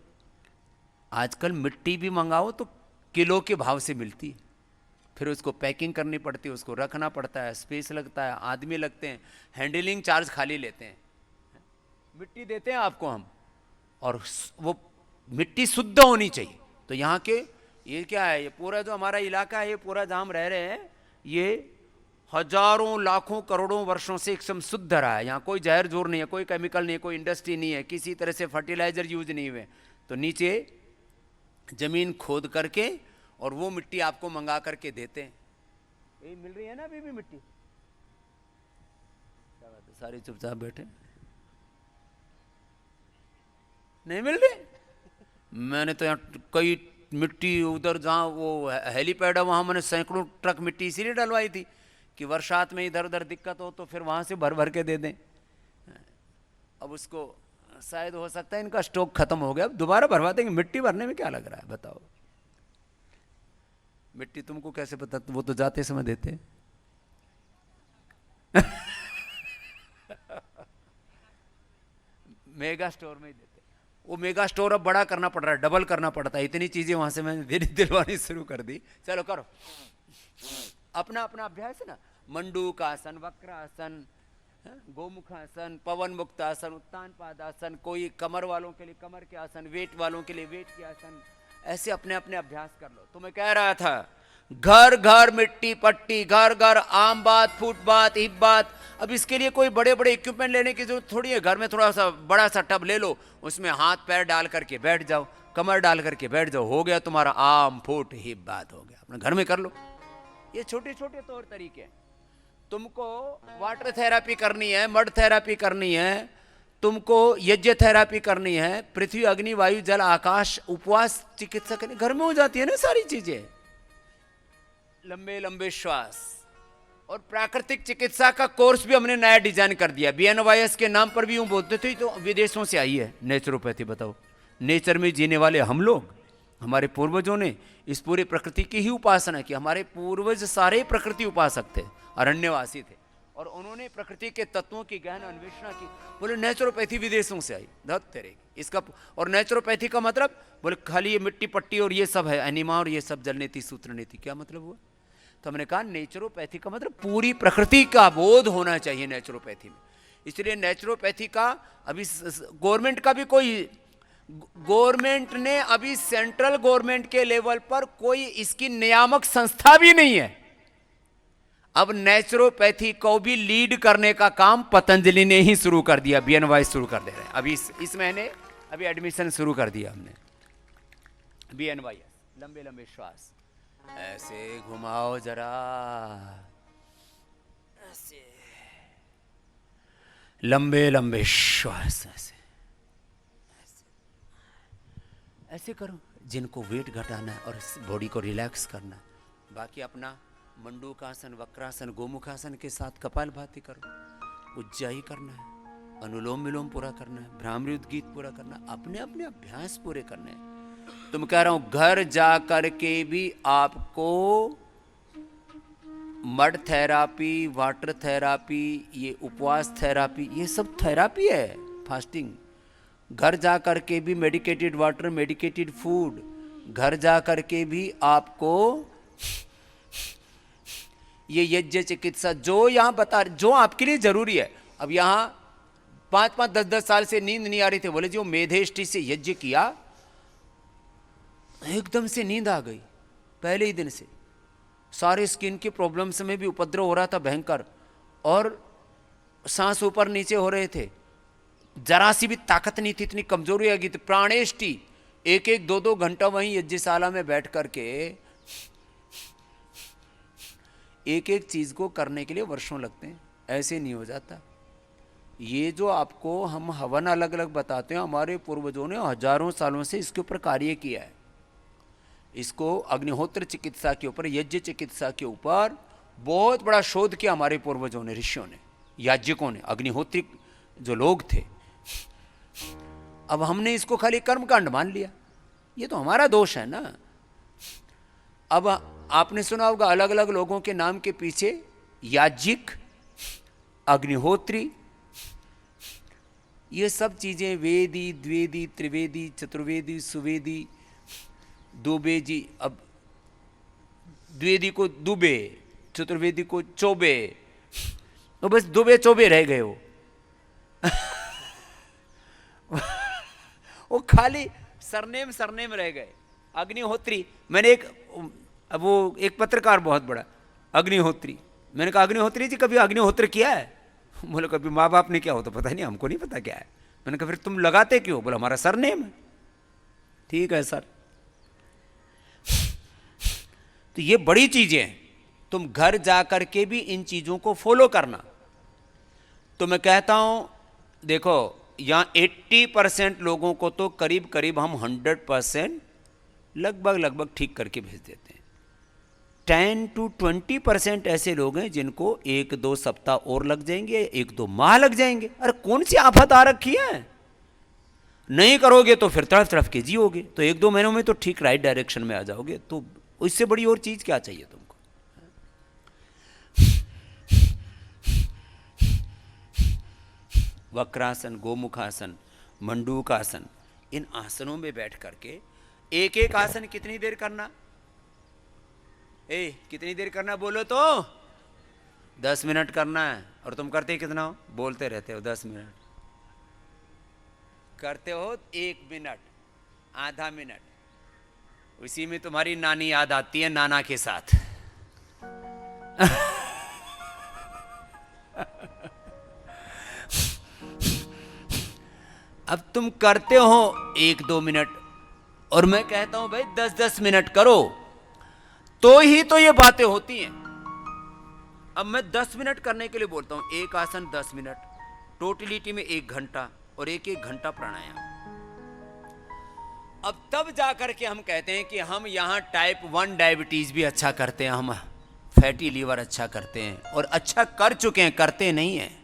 आजकल मिट्टी भी मंगाओ तो किलो के भाव से मिलती है। फिर उसको पैकिंग करनी पड़ती है, उसको रखना पड़ता है, स्पेस लगता है, आदमी लगते हैं, हैंडलिंग चार्ज खाली लेते हैं। मिट्टी देते हैं आपको हम, और वो मिट्टी शुद्ध होनी चाहिए। तो यहाँ के ये क्या है, ये पूरा जो हमारा इलाका है, ये पूरा जहाँ हम रह रहे हैं, ये हजारों लाखों करोड़ों वर्षों से एकदम शुद्ध रहा है। यहाँ कोई जहर जोर नहीं है, कोई केमिकल नहीं है, कोई इंडस्ट्री नहीं है, किसी तरह से फर्टिलाइजर यूज नहीं हुए। तो नीचे जमीन खोद करके और वो मिट्टी आपको मंगा करके देते हैं। यही मिल रही है ना अभी भी मिट्टी? क्या बात है, सारे चुपचाप बैठे, नहीं मिल रही। मैंने तो यहाँ कई मिट्टी उधर जहाँ वो हेलीपैड है वहाँ मैंने सैकड़ों ट्रक मिट्टी इसीलिए डलवाई थी कि वर्षात में इधर उधर दिक्कत हो तो फिर वहाँ से भर भर के दे दें। अब उसको शायद हो सकता है इनका स्टॉक खत्म हो गया, अब दोबारा भरवा देंगे। मिट्टी भरने में क्या लग रहा है बताओ? मिट्टी तुमको कैसे पता? वो तो जाते समय देते हैं। मेगा स्टोर में ही देते। वो मेगा स्टोर अब बड़ा करना पड़ रहा है, डबल करना पड़ता है। इतनी चीजें वहां से मैंने धीरे दिलवानी शुरू कर दी। चलो करो अपना अपना अभ्यास है ना। मंडूक आसन, वक्रासन, गोमुख आसन, पवन मुक्त आसन, उत्तान पादासन, कोई कमर वालों के लिए कमर के आसन, वेट वालों के लिए वेट के आसन। ऐसे अपने अपने अभ्यास कर लो। तो मैं कह रहा था घर घर मिट्टी पट्टी, घर घर आम बात, फुट बात, हिप बात। अब इसके लिए कोई बड़े बड़े इक्विपमेंट लेने की जरूरत थोड़ी है। घर में थोड़ा सा बड़ा सा टब ले लो, उसमें हाथ पैर डाल करके बैठ जाओ, कमर डाल करके बैठ जाओ, हो गया तुम्हारा आम फुट हिप बात, हो गया, अपने घर में कर लो। ये छोटे छोटे तौर तरीके हैं। तुमको वाटर थेरापी करनी है, मड थेरापी करनी है, तुमको यज्ञ थेरापी करनी है, पृथ्वी अग्नि वायु जल आकाश उपवास चिकित्सा करनी, घर में हो जाती है ना सारी चीजें। लंबे लंबे श्वास और प्राकृतिक चिकित्सा का कोर्स भी हमने नया डिजाइन कर दिया। BNYS के नाम पर भी यूं बोलते थे, तो विदेशों से आई है नेचुरोपैथी। बताओ, नेचर में जीने वाले हम लोग, हमारे पूर्वजों ने इस पूरी प्रकृति की ही उपासना की। हमारे पूर्वज सारे प्रकृति उपासक थे, अरण्यवासी थे, और उन्होंने प्रकृति के तत्वों की गहन अन्वेषणा की। बोले नेचुरोपैथी विदेशों से आई, धत तेरे इसका। और नेचुरोपैथी का मतलब बोले खाली ये मिट्टी पट्टी और ये सब है, एनिमा और ये सब जल नीति सूत्र नीति, क्या मतलब हुआ? तो हमने कहा नेचुरोपैथी का मतलब पूरी प्रकृति का बोध होना चाहिए नेचुरोपैथी में। इसलिए नेचुरोपैथी का अभी गवर्नमेंट का भी कोई, गवर्नमेंट ने अभी सेंट्रल गवर्नमेंट के लेवल पर कोई इसकी नियामक संस्था भी नहीं है। अब नेचुरोपैथी को भी लीड करने का काम पतंजलि ने ही शुरू कर दिया, BNY शुरू कर दे रहे हैं अभी इस महीने, अभी एडमिशन शुरू कर दिया हमने। BNY लंबे लंबे श्वास ऐसे घुमाओ जरा, ऐसे लंबे लंबे श्वास ऐसे ऐसे करो। जिनको वेट घटाना है और बॉडी को रिलैक्स करना है, बाकी अपना मंडूकासन, वक्रासन, गोमुखासन के साथ कपालभाति करो, उज्जाई करना है, अनुलोम विलोम पूरा करना है, भ्रामरी उद्गीत पूरा करना है, अपने अपने अभ्यास पूरे करने हैं। तुम कह रहा हूं घर जा करके भी आपको मड थेरापी, वाटर थेरापी, ये उपवास थेरापी, ये सब थेरापी है, फास्टिंग। घर जा करके भी मेडिकेटेड वाटर, मेडिकेटेड फूड, घर जा करके भी आपको ये यज्ञ चिकित्सा जो यहां बता, जो आपके लिए जरूरी है। अब यहां 5-5, 10-10 साल से नींद नहीं आ रही थी, बोले जो मेधेष्टि से यज्ञ किया, एकदम से नींद आ गई पहले ही दिन से। सारे स्किन की प्रॉब्लम्स में भी उपद्रव हो रहा था भयंकर, और सांस ऊपर नीचे हो रहे थे, जरा सी भी ताकत नहीं थी, इतनी कमजोरी आ गई थी। प्राणेष्टि 1-1, 2-2 घंटा वहीं यज्ञशाला में बैठ करके एक एक चीज को करने के लिए वर्षों लगते हैं, ऐसे नहीं हो जाता। ये जो आपको हम हवन अलग अलग बताते हैं, हमारे पूर्वजों ने हजारों सालों से इसके ऊपर कार्य किया है। इसको अग्निहोत्र चिकित्सा के ऊपर, यज्ञ चिकित्सा के ऊपर बहुत बड़ा शोध किया हमारे पूर्वजों ने, ऋषियों ने, याज्ञिकों ने, अग्निहोत्री जो लोग थे। अब हमने इसको खाली कर्मकांड मान लिया, ये तो हमारा दोष है ना। अब आपने सुना होगा अलग अलग लोगों के नाम के पीछे याज्ञिक, अग्निहोत्री, ये सब चीजें, वेदी, द्विवेदी, त्रिवेदी, चतुर्वेदी, सुवेदी, दुबेजी। अब द्विवेदी को दुबे, चतुर्वेदी को चौबे, तो बस दुबे चौबे रह गए वो। वो खाली सरनेम रह गए। अग्निहोत्री, मैंने वो एक पत्रकार बहुत बड़ा, अग्निहोत्री, मैंने कहा अग्निहोत्री जी कभी अग्निहोत्र किया है? बोले कभी माँ बाप ने क्या हो तो पता नहीं, हमको नहीं पता क्या है। मैंने कहा फिर तुम लगाते क्यों? बोला हमारा सरनेम है। ठीक है सर। तो ये बड़ी चीजें हैं, तुम घर जाकर के भी इन चीजों को फॉलो करना। तो मैं कहता हूं देखो, यहां 80% लोगों को तो करीब करीब हम 100% लगभग ठीक करके भेज देते हैं। 10 to 20% ऐसे लोग हैं जिनको 1-2 सप्ताह और लग जाएंगे, 1-2 माह लग जाएंगे। अरे कौन सी आफत आ रखी है? नहीं करोगे तो फिर तड़फ के जियोगे, तो 1-2 महीनों में तो ठीक राइट डायरेक्शन में आ जाओगे। तो इससे बड़ी और चीज क्या चाहिए तुमको? वक्रासन, गोमुखासन, मंडूकासन, इन आसनों में बैठ करके एक एक आसन कितनी देर करना? कितनी देर करना बोलो तो? 10 मिनट करना है। और तुम करते कितना हो? बोलते रहते हो 10 मिनट, करते हो 1 मिनट, आधा मिनट, उसी में तुम्हारी नानी याद आती है नाना के साथ। अब तुम करते हो 1-2 मिनट और मैं कहता हूं भाई 10-10 मिनट करो, तो ही तो ये बातें होती हैं। अब मैं 10 मिनट करने के लिए बोलता हूं, एक आसन 10 मिनट, टोटलिटी में 1 घंटा और 1-1 घंटा प्राणायाम। अब तब जाकर के हम कहते हैं कि हम यहां टाइप 1 डायबिटीज भी अच्छा करते हैं, हम फैटी लीवर अच्छा करते हैं, और अच्छा कर चुके हैं, करते नहीं हैं।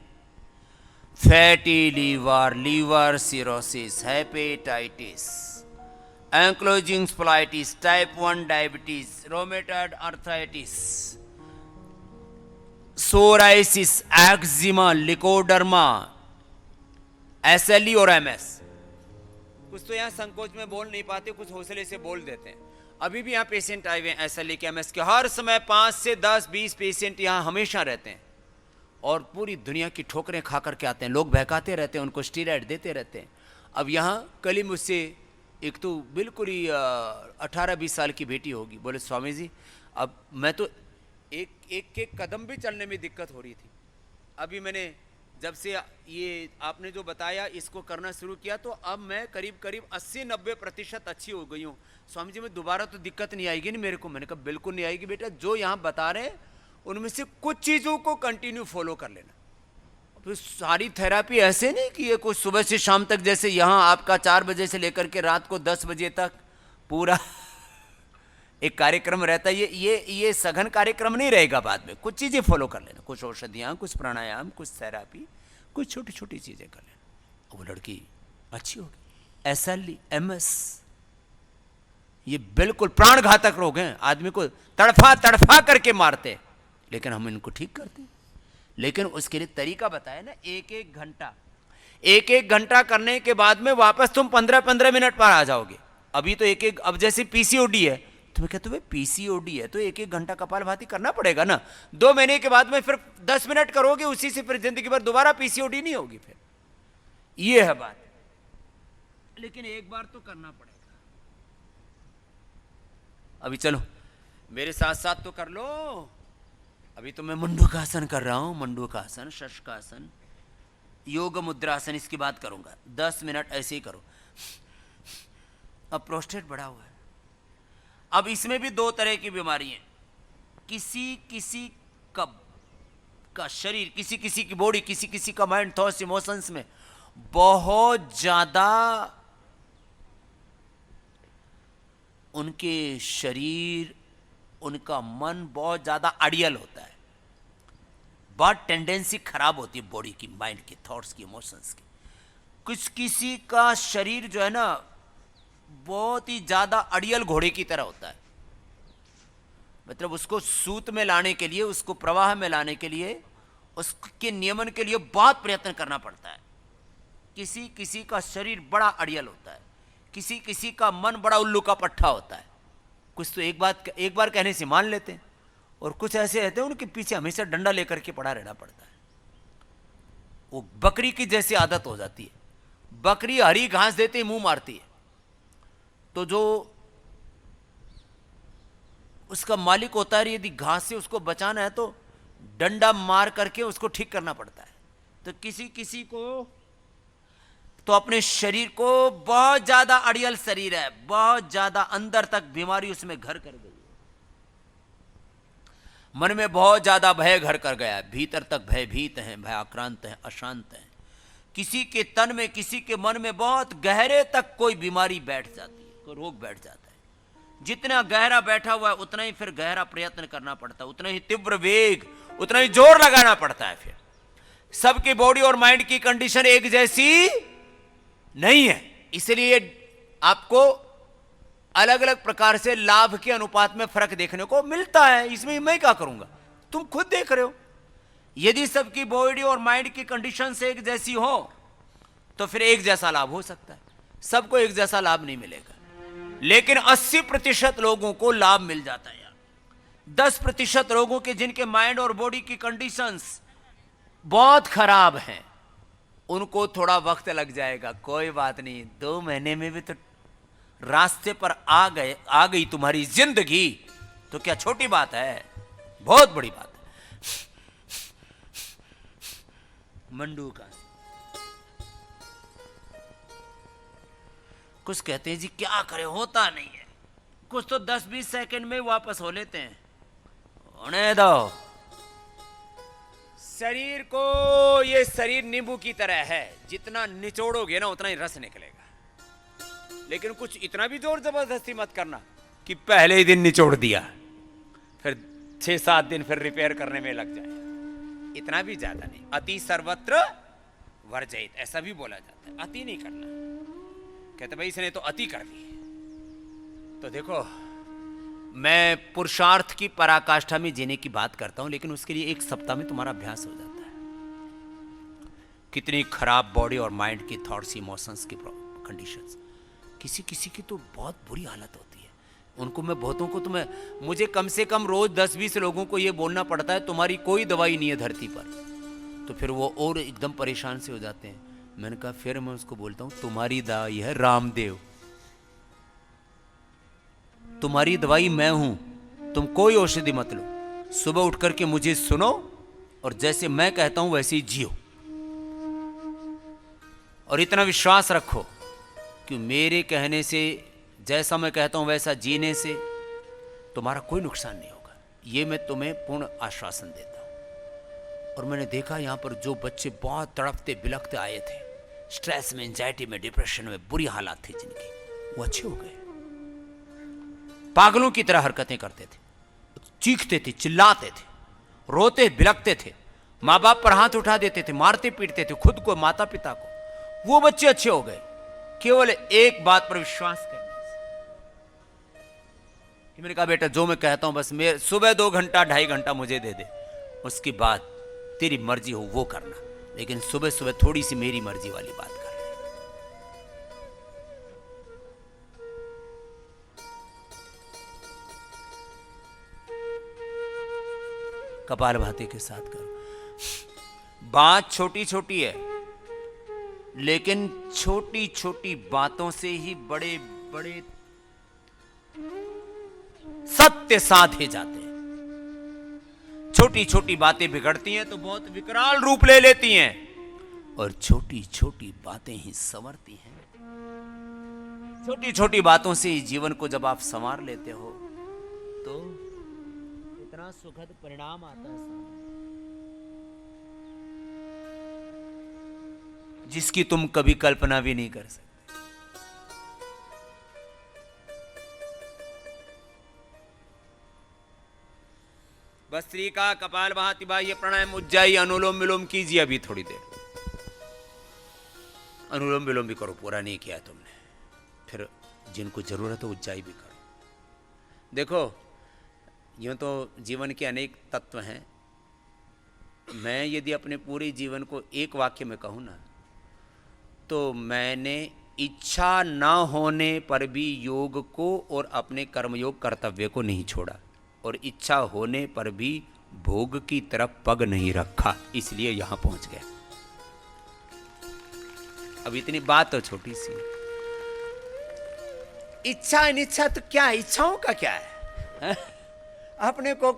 Fatty liver, liver cirrhosis, hepatitis, ankylosing spondylitis, type 1 diabetes, rheumatoid arthritis, psoriasis, eczema, leucoderma, SLE और एमएस। कुछ तो यहाँ संकोच में बोल नहीं पाते, कुछ हौसले से बोल देते हैं। अभी भी यहाँ पेशेंट आए हुए हैं एसएलई के, एमएस के, हर समय 5 से 10-20 पेशेंट यहाँ हमेशा रहते हैं, और पूरी दुनिया की ठोकरें खा करके आते हैं। लोग बहकाते रहते हैं, उनको स्टीरॉइड देते रहते हैं। अब यहाँ कल ही मुझसे एक तो बिल्कुल ही 18-20 साल की बेटी होगी, बोले स्वामी जी अब मैं तो एक कदम भी चलने में दिक्कत हो रही थी, अभी मैंने जब से ये आपने जो बताया इसको करना शुरू किया तो अब मैं करीब 80-90% अच्छी हो गई हूँ। स्वामी जी मैं दोबारा तो दिक्कत नहीं आएगी नहीं मेरे को? मैंने कहा बिल्कुल नहीं आएगी बेटा, जो यहाँ बता रहे हैं उनमें से कुछ चीज़ों को कंटिन्यू फॉलो कर लेना। तो सारी थेरापी ऐसे नहीं कि ये कुछ सुबह से शाम तक, जैसे यहाँ आपका 4 बजे से लेकर के रात को 10 बजे तक पूरा एक कार्यक्रम रहता है। ये सघन कार्यक्रम नहीं रहेगा। बाद में कुछ चीज़ें फॉलो कर लेना, कुछ औषधियाँ, कुछ प्राणायाम, कुछ थेरापी, कुछ छोटी छोटी चीज़ें कर लेना। वो लड़की अच्छी होगी। एसएलई, एमएस, ये बिल्कुल प्राणघातक रोग हैं, आदमी को तड़फा तड़फा करके मारते, लेकिन हम इनको ठीक करते हैं। लेकिन उसके लिए तरीका बताया ना, एक एक घंटा करने के बाद में वापस तुम 15-15 मिनट पर आ जाओगे। अभी तो अब जैसे पीसीओडी है तो मैं कहता हूँ पीसीओडी है तो 1-1 घंटा कपालभाति करना पड़ेगा ना। 2 महीने के बाद में फिर 10 मिनट करोगे, उसी से फिर जिंदगी भर दोबारा पीसीओडी नहीं होगी फिर। ये है बात, लेकिन एक बार तो करना पड़ेगा। अभी चलो मेरे साथ साथ तो कर लो। अभी तो मैं मंडूकासन कर रहा हूं, मंडूकासन, शशकासन, योग मुद्रासन, इसकी बात करूंगा। 10 मिनट ऐसे ही करो। अब प्रोस्टेट बढ़ा हुआ है। अब इसमें भी 2 तरह की बीमारी है। किसी का शरीर, किसी की बॉडी, किसी का माइंड, थॉट्स, इमोशंस में बहुत ज्यादा उनके शरीर, उनका मन बहुत ज्यादा अड़ियल होता है, बहुत टेंडेंसी खराब होती है बॉडी की, माइंड की, थॉट्स की, इमोशंस की। किसी का शरीर जो है ना बहुत ही ज्यादा अड़ियल घोड़े की तरह होता है, मतलब उसको सूत में लाने के लिए, उसको प्रवाह में लाने के लिए, उसके नियमन के लिए बहुत प्रयत्न करना पड़ता है। किसी का शरीर बड़ा अड़ियल होता है, किसी का मन बड़ा उल्लू का पट्ठा होता है। कुछ तो एक बार कहने से मान लेते हैं, और कुछ ऐसे रहते हैं उनके पीछे हमेशा डंडा लेकर के पड़ा रहना पड़ता है। वो बकरी की जैसी आदत हो जाती है। बकरी हरी घास देते ही मुंह मारती है, तो जो उसका मालिक होता है यदि घास से उसको बचाना है तो डंडा मार करके उसको ठीक करना पड़ता है। तो किसी को तो अपने शरीर को बहुत ज्यादा अड़ियल शरीर है, बहुत ज्यादा अंदर तक बीमारी उसमें घर कर गई है, मन में बहुत ज्यादा भय घर कर गया है, भीतर तक भयभीत हैं, भयाक्रांत हैं, अशांत हैं। किसी के तन में, किसी के मन में बहुत गहरे तक कोई बीमारी बैठ जाती है, कोई रोग बैठ जाता है। जितना गहरा बैठा हुआ है उतना ही फिर गहरा प्रयत्न करना पड़ता है, उतना ही तीव्र वेग, उतना ही जोर लगाना पड़ता है। फिर सबकी बॉडी और माइंड की कंडीशन एक जैसी नहीं है, इसलिए आपको अलग अलग प्रकार से लाभ के अनुपात में फर्क देखने को मिलता है। इसमें मैं क्या करूंगा, तुम खुद देख रहे हो। यदि सबकी बॉडी और माइंड की कंडीशन से एक जैसी हो तो फिर एक जैसा लाभ हो सकता है, सबको एक जैसा लाभ नहीं मिलेगा। लेकिन 80% लोगों को लाभ मिल जाता है यार। 10% लोगों के जिनके माइंड और बॉडी की कंडीशंस बहुत खराब हैं, उनको थोड़ा वक्त लग जाएगा, कोई बात नहीं, 2 महीने में भी तो रास्ते पर आ गई तुम्हारी जिंदगी, तो क्या छोटी बात है? बहुत बड़ी बात है। मंडू का कुछ कहते हैं जी, क्या करें, होता नहीं है। कुछ तो 10-20 सेकंड में वापस हो लेते हैं। होने दो शरीर को। ये शरीर नींबू की तरह है, जितना निचोड़ोगे ना उतना ही रस निकलेगा। लेकिन कुछ इतना भी जोर जबरदस्ती मत करना कि पहले ही दिन निचोड़ दिया, फिर 6-7 दिन फिर रिपेयर करने में लग जाए। इतना भी ज्यादा नहीं। अति सर्वत्र वर्जित, ऐसा भी बोला जाता है। अति नहीं करना। कहते भाई इसने तो अति कर दी। तो देखो, मैं पुरुषार्थ की पराकाष्ठा में जीने की बात करता हूं, लेकिन उसके लिए 1 सप्ताह में तुम्हारा अभ्यास हो जाता है। कितनी खराब बॉडी और माइंड की थॉट्स, इमोशंस की कंडीशंस, किसी किसी की तो बहुत बुरी हालत होती है। उनको मैं बहुतों को, मुझे कम से कम रोज 10-20 लोगों को ये बोलना पड़ता है तुम्हारी कोई दवाई नहीं है धरती पर। तो फिर वो और एकदम परेशान से हो जाते हैं। मैंने कहा, फिर मैं उसको बोलता हूं तुम्हारी दवाई है रामदेव, तुम्हारी दवाई मैं हूं, तुम कोई औषधि मत लो। सुबह उठ करके मुझे सुनो और जैसे मैं कहता हूं वैसे ही जियो। और इतना विश्वास रखो कि मेरे कहने से, जैसा मैं कहता हूं वैसा जीने से तुम्हारा कोई नुकसान नहीं होगा। ये मैं तुम्हें पूर्ण आश्वासन देता हूं। और मैंने देखा यहां पर जो बच्चे बहुत तड़पते बिलखते आए थे, स्ट्रेस में, एंजाइटी में, डिप्रेशन में, बुरी हालात थी जिनकी, वो अच्छे हो गए। पागलों की तरह हरकतें करते थे, चीखते थे, चिल्लाते थे, रोते बिलखते थे, माँ बाप पर हाथ उठा देते थे, मारते पीटते थे खुद को, माता पिता को। वो बच्चे अच्छे हो गए केवल एक बात पर विश्वास करने से। मैंने कहा, बेटा जो मैं कहता हूं बस मैं सुबह 2 घंटा 2.5 घंटा मुझे दे दे, उसकी बात तेरी मर्जी हो वो करना, लेकिन सुबह सुबह थोड़ी सी मेरी मर्जी वाली बात कर। कपालभाति के साथ करो। बात छोटी छोटी है, लेकिन छोटी छोटी बातों से ही बड़े बड़े सत्य साधे जाते हैं। छोटी छोटी बातें बिगड़ती हैं तो बहुत विकराल रूप ले लेती हैं, और छोटी छोटी बातें ही संवरती हैं। छोटी छोटी बातों से ही जीवन को जब आप संवार लेते हो तो इतना सुखद परिणाम आता है जिसकी तुम कभी कल्पना भी नहीं कर सकते। भस्त्रिका, कपालभाति, बाह्य प्राणायाम, उज्जाई, अनुलोम विलोम कीजिए अभी थोड़ी देर। अनुलोम विलोम भी करो, पूरा नहीं किया तुमने, फिर जिनको जरूरत हो उज्जाई भी करो। देखो, यूँ तो जीवन के अनेक तत्व हैं। मैं यदि अपने पूरे जीवन को एक वाक्य में कहूँ ना, तो मैंने इच्छा न होने पर भी योग को और अपने कर्मयोग कर्तव्य को नहीं छोड़ा, और इच्छा होने पर भी भोग की तरफ पग नहीं रखा, इसलिए यहां पहुंच गया। अब इतनी बात तो छोटी सी। इच्छा अनिच्छा तो क्या है, इच्छाओं का क्या है? अपने को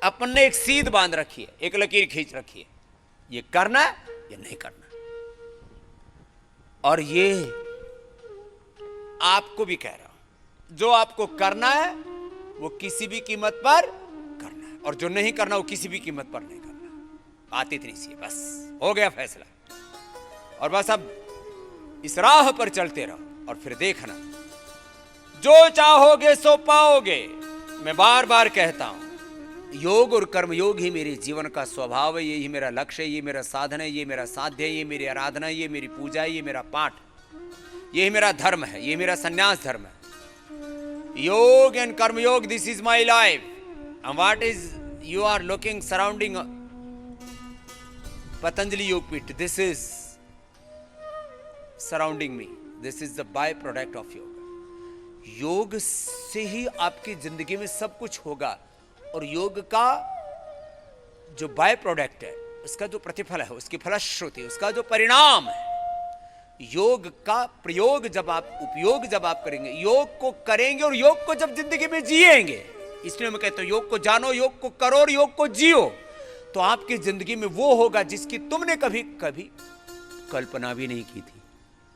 अपन ने एक सीध बांध रखी है, एक लकीर खींच रखी है, ये करना है या नहीं करना। और ये आपको भी कह रहा हूं, जो आपको करना है वो किसी भी कीमत पर करना है, और जो नहीं करना वो किसी भी कीमत पर नहीं करना। बात इतनी सी है, बस हो गया फैसला। और बस अब इस राह पर चलते रहो और फिर देखना, जो चाहोगे सो पाओगे। मैं बार बार कहता हूं, योग और कर्मयोग ही मेरे जीवन का स्वभाव है, यही मेरा लक्ष्य है, ये मेरा साधन है, ये मेरा साध्य है, ये मेरी आराधना है, ये मेरी पूजा है, ये मेरा पाठ, यही मेरा धर्म है, ये मेरा संन्यास धर्म है। Yoga and karmayoga, this is my life. And what is you are looking surrounding Patanjali Yogpeeth, this is surrounding me, this is the by product of yoga. योग से ही आपकी जिंदगी में सब कुछ होगा, और योग का जो बाय प्रोडक्ट है, उसका जो प्रतिफल है, उसकी फलश्रुति, उसका जो परिणाम है, योग का प्रयोग जब आप, उपयोग जब आप करेंगे, योग को करेंगे और योग को जब जिंदगी में जिएंगे, इसलिए मैं कहता हूं योग को जानो, योग को करो और योग को जियो, तो आपकी जिंदगी में वो होगा जिसकी तुमने कभी कभी कल्पना भी नहीं की थी।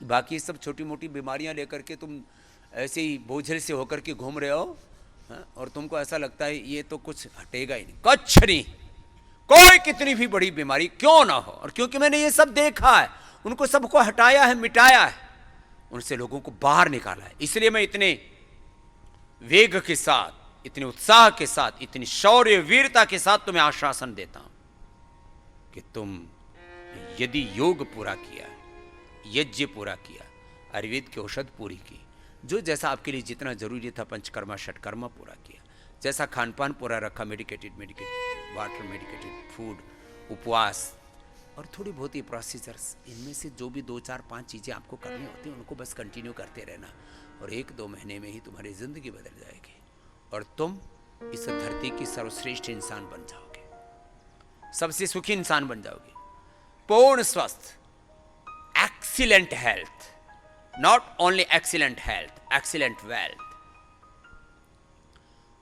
बाकी सब छोटी मोटी बीमारियां लेकर के तुम ऐसे ही बोझल से होकर के घूम रहे हो, और तुमको ऐसा लगता है ये तो कुछ हटेगा ही नहीं, कुछ नहीं, कोई कितनी भी बड़ी बीमारी क्यों ना हो। और क्योंकि मैंने ये सब देखा है, उनको सबको हटाया है, मिटाया है, उनसे लोगों को बाहर निकाला है, इसलिए मैं इतने वेग के साथ, इतने उत्साह के साथ, इतनी शौर्य वीरता के साथ तुम्हें आश्वासन देता हूं कि तुम यदि योग पूरा किया, यज्ञ पूरा किया, आयुर्वेद की औषध पूरी की, जो जैसा आपके लिए जितना जरूरी था पंचकर्मा षटकर्मा पूरा किया, जैसा खान पान पूरा रखा, मेडिकेटेड वाटर, मेडिकेटेड फूड, उपवास और थोड़ी बहुत ही प्रोसीजर्स, इनमें से जो भी 2 4 5 चीज़ें आपको करनी होती हैं उनको बस कंटिन्यू करते रहना, और 1-2 महीने में ही तुम्हारी जिंदगी बदल जाएगी और तुम इस धरती की सर्वश्रेष्ठ इंसान बन जाओगे, सबसे सुखी इंसान बन जाओगे, पूर्ण स्वस्थ, excellent health, not only excellent health, excellent wealth,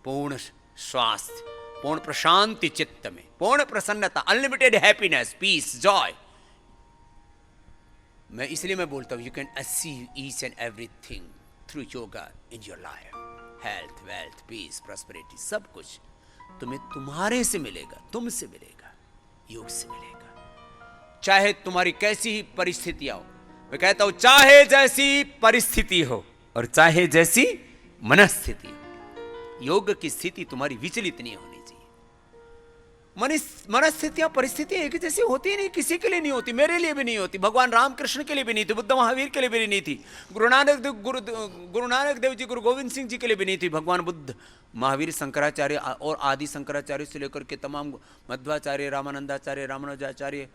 पूर्ण स्वास्थ्य, पूर्ण प्रशांति चित्त में, पूर्ण प्रसन्नता, अनलिमिटेड हैप्पीनेस, पीस, जॉय। इसलिए मैं बोलता हूं you can achieve each and everything through yoga in your life, health, wealth, peace, prosperity, सब कुछ तुम्हें तुम्हारे से मिलेगा, तुमसे मिलेगा, योग से मिलेगा, चाहे तुम्हारी कैसी ही परिस्थितियां हो। मैं कहता हूं चाहे जैसी परिस्थिति हो और चाहे जैसी मनस्थिति हो, योग की स्थिति तुम्हारी विचलित नहीं होनी चाहिए। मनस्थितियां, परिस्थितियां एक जैसी होती ही नहीं, किसी के लिए नहीं होती, मेरे लिए भी नहीं होती, भगवान रामकृष्ण के लिए भी नहीं थी, बुद्ध महावीर के लिए भी नहीं थी, गुरु नानक देव जी, गुरु गोविंद सिंह जी के लिए भी नहीं थी, भगवान बुद्ध, महावीर, शंकराचार्य और आदि शंकराचार्य से लेकर के तमाम मध्वाचार्य, रामानंदाचार्य, रामानुजाचार्य,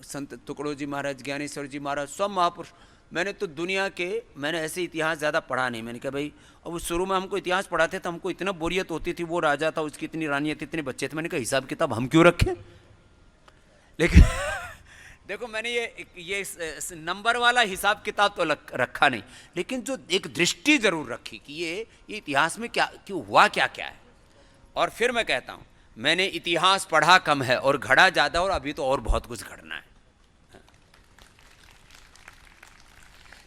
संत तुकड़ो जी महाराज, ज्ञानेश्वर जी महाराज, सब महापुरुष। मैंने तो दुनिया के, मैंने ऐसे इतिहास ज़्यादा पढ़ा नहीं। मैंने कहा भाई, अब शुरू में हमको इतिहास पढ़ाते थे, हमको इतना बोरियत होती थी, वो राजा था, उसकी इतनी रानियाँ थी, इतने बच्चे थे, मैंने कहा हिसाब किताब हम क्यों रखें। लेकिन देखो मैंने ये नंबर वाला हिसाब किताब तो रखा नहीं, लेकिन जो एक दृष्टि जरूर रखी कि ये इतिहास में क्या क्यों हुआ, क्या क्या है। और फिर मैं कहता हूँ मैंने इतिहास पढ़ा कम है और घड़ा ज़्यादा, और अभी तो और बहुत कुछ घड़ना है,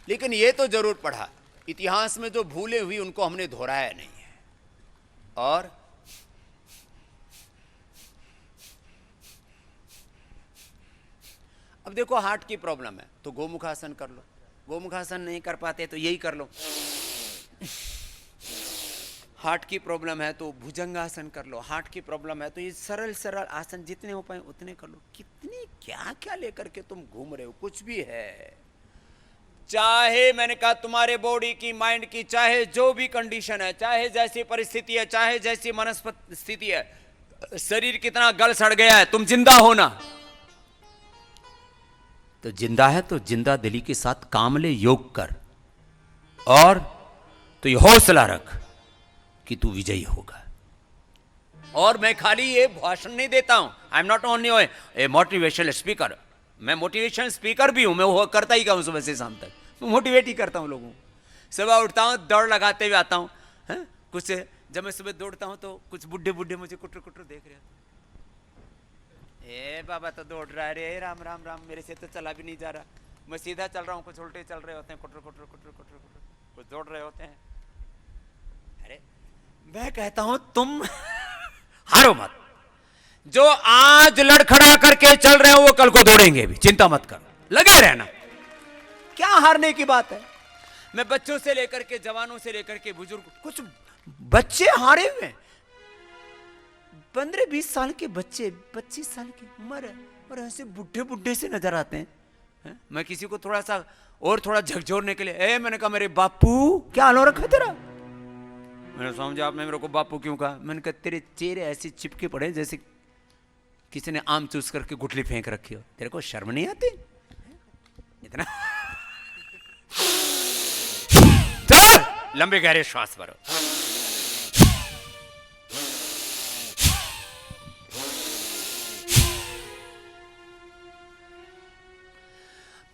लेकिन ये तो जरूर पढ़ा, इतिहास में जो भूले हुई उनको हमने दोहराया नहीं है। और अब देखो हार्ट की प्रॉब्लम है तो गोमुखासन कर लो, गोमुखासन नहीं कर पाते तो यही कर लो। हार्ट की प्रॉब्लम है तो भुजंगासन कर लो, हार्ट की प्रॉब्लम है तो ये सरल सरल आसन जितने हो पाए उतने कर लो। कितनी क्या क्या लेकर के तुम घूम रहे हो, कुछ भी है। चाहे मैंने कहा तुम्हारे बॉडी की, माइंड की, चाहे जो भी कंडीशन है, चाहे जैसी परिस्थिति है, चाहे जैसी मनस्पत स्थिति है, शरीर कितना गल सड़ गया है, तुम जिंदा हो ना, तो जिंदा है तो जिंदा दिली के साथ काम ले, योग कर, और तो ये हौसला रख कि तू विजयी होगा। और मैं खाली ये भाषण नहीं देता हूं, I am not only A motivational speaker, मैं मोटिवेशन स्पीकर भी हूं, मैं वो करता ही हूं, सुबह से शाम तक मैं मोटिवेट ही करता हूं लोगों को। सुबह उठता हूं, दौड़ लगाते हुए आता हूं, कुछ जब मैं सुबह दौड़ता हूं तो कुछ बुढ़े बुढ़े मुझे कुटर कुटर देख रहे होते, ए बाबा तो दौड़ रहा है रे, राम राम राम, मेरे से तो चला भी नहीं जा रहा, मैं सीधा चल रहा हूं, कुछ उल्टे चल रहे होते हैं, कुटर कुटर कुटर कुटर कुटर, कुछ दौड़ रहे होते हैं। अरे मैं कहता हूं तुम हारो मत, जो आज लड़खड़ा करके चल रहे हो वो कल को दौड़ेंगे भी, चिंता मत करो, लगे रहना, क्या हारने की बात है। मैं बच्चों से लेकर के, जवानों से लेकर के बुजुर्ग, कुछ बच्चे हारे हुए, 15-20 साल के बच्चे, 25 साल की उम्र है, और ऐसे बुढ़े बुढ़े से नजर आते हैं। मैं किसी को थोड़ा सा और थोड़ा झकझोरने के लिए, मैंने कहा मेरे बापू क्या हाल हो रखा है तेरा, मैंने समझा आपने मेरे को बापू क्यों कहा, मैंने कहा तेरे चेहरे ऐसे चिपके पड़े जैसे किसी ने आम चूस करके गुठली फेंक रखी हो, तेरे को शर्म नहीं आती इतना। चल लंबे गहरे श्वास भरो,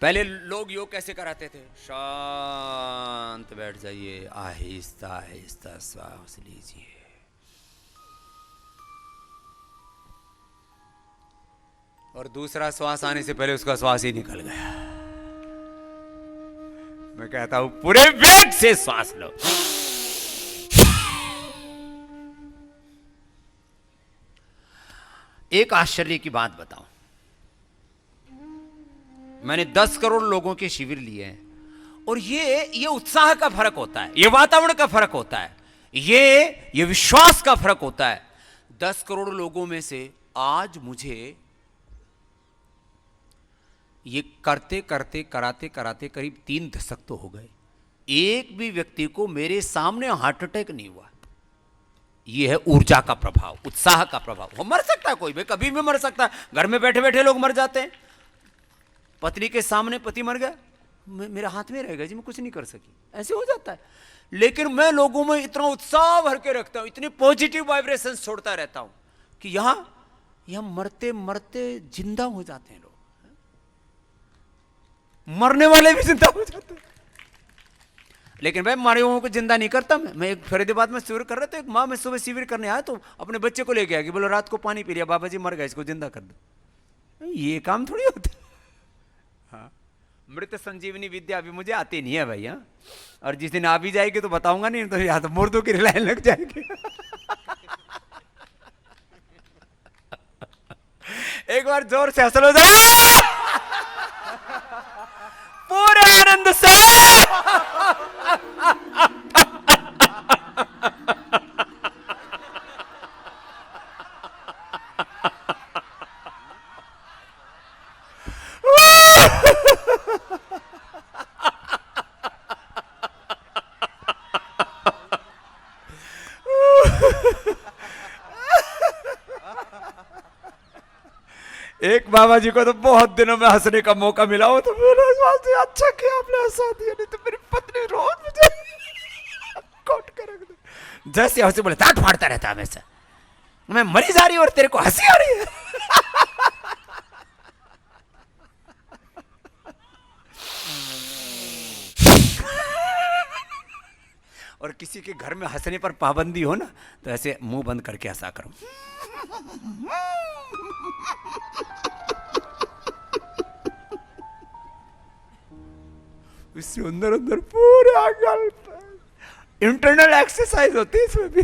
पहले लोग योग कैसे कराते थे? शांत बैठ जाइए, आहिस्ता आहिस्ता श्वास लीजिए, और दूसरा श्वास आने से पहले उसका श्वास ही निकल गया। मैं कहता हूं पूरे वेग से श्वास लो। एक आश्चर्य की बात बताऊं, मैंने 10 करोड़ लोगों के शिविर लिए हैं, और ये उत्साह का फर्क होता है, ये वातावरण का फर्क होता है, ये विश्वास का फर्क होता है। 10 करोड़ लोगों में से आज मुझे ये करते करते कराते कराते करीब 3 दशक तो हो गए, एक भी व्यक्ति को मेरे सामने हार्ट अटैक नहीं हुआ। ये है ऊर्जा का प्रभाव, उत्साह का प्रभाव। वो मर सकता है, कोई भी कभी भी मर सकता है। घर में बैठे बैठे लोग मर जाते हैं। पत्नी के सामने पति मर गया, मेरे हाथ में रहेगा जी, मैं कुछ नहीं कर सकी, ऐसे हो जाता है। लेकिन मैं लोगों में इतना उत्साह भर के रखता हूं, इतनी पॉजिटिव वाइब्रेशन छोड़ता रहता हूं कि यहां मरते मरते जिंदा हो जाते हैं लोग, मरने वाले भी जिंदा हो जाते हैं। लेकिन भाई मरे हुओं को जिंदा नहीं करता मैं एक फरीदाबाद में शिविर कर रहा था, एक माँ में सुबह शिविर करने आया तो अपने बच्चे को लेके आ गई, बोलो रात को पानी पी लिया, बाबा जी मर गए, इसको जिंदा कर दो। ये काम थोड़ी होता। हाँ, मृत संजीवनी विद्या अभी मुझे आती नहीं है भैया, और जिस दिन आ भी जाएगी तो बताऊंगा नहीं, तो या तो मुर्दों की रिलायन लग जाएगी। एक बार जोर से हंस लो पूरे आनंद से। एक बाबा जी को तो बहुत दिनों में हंसने का मौका मिला हो, तो मैंने अच्छा किया आपने हंसा दिया, नहीं तो मेरी पत्नी रोज मुझे कोट कर रख दे। जैसे हंसी बोले दांत फाड़ता रहता हमेशा, मैं मरी जा रही हूं और तेरे को हंसी आ रही है। और किसी के घर में हंसने पर पाबंदी हो ना, तो ऐसे मुंह बंद करके हंसा करो। इससे अंदर अंदर पूरा इंटरनल एक्सरसाइज होती है इसमें भी।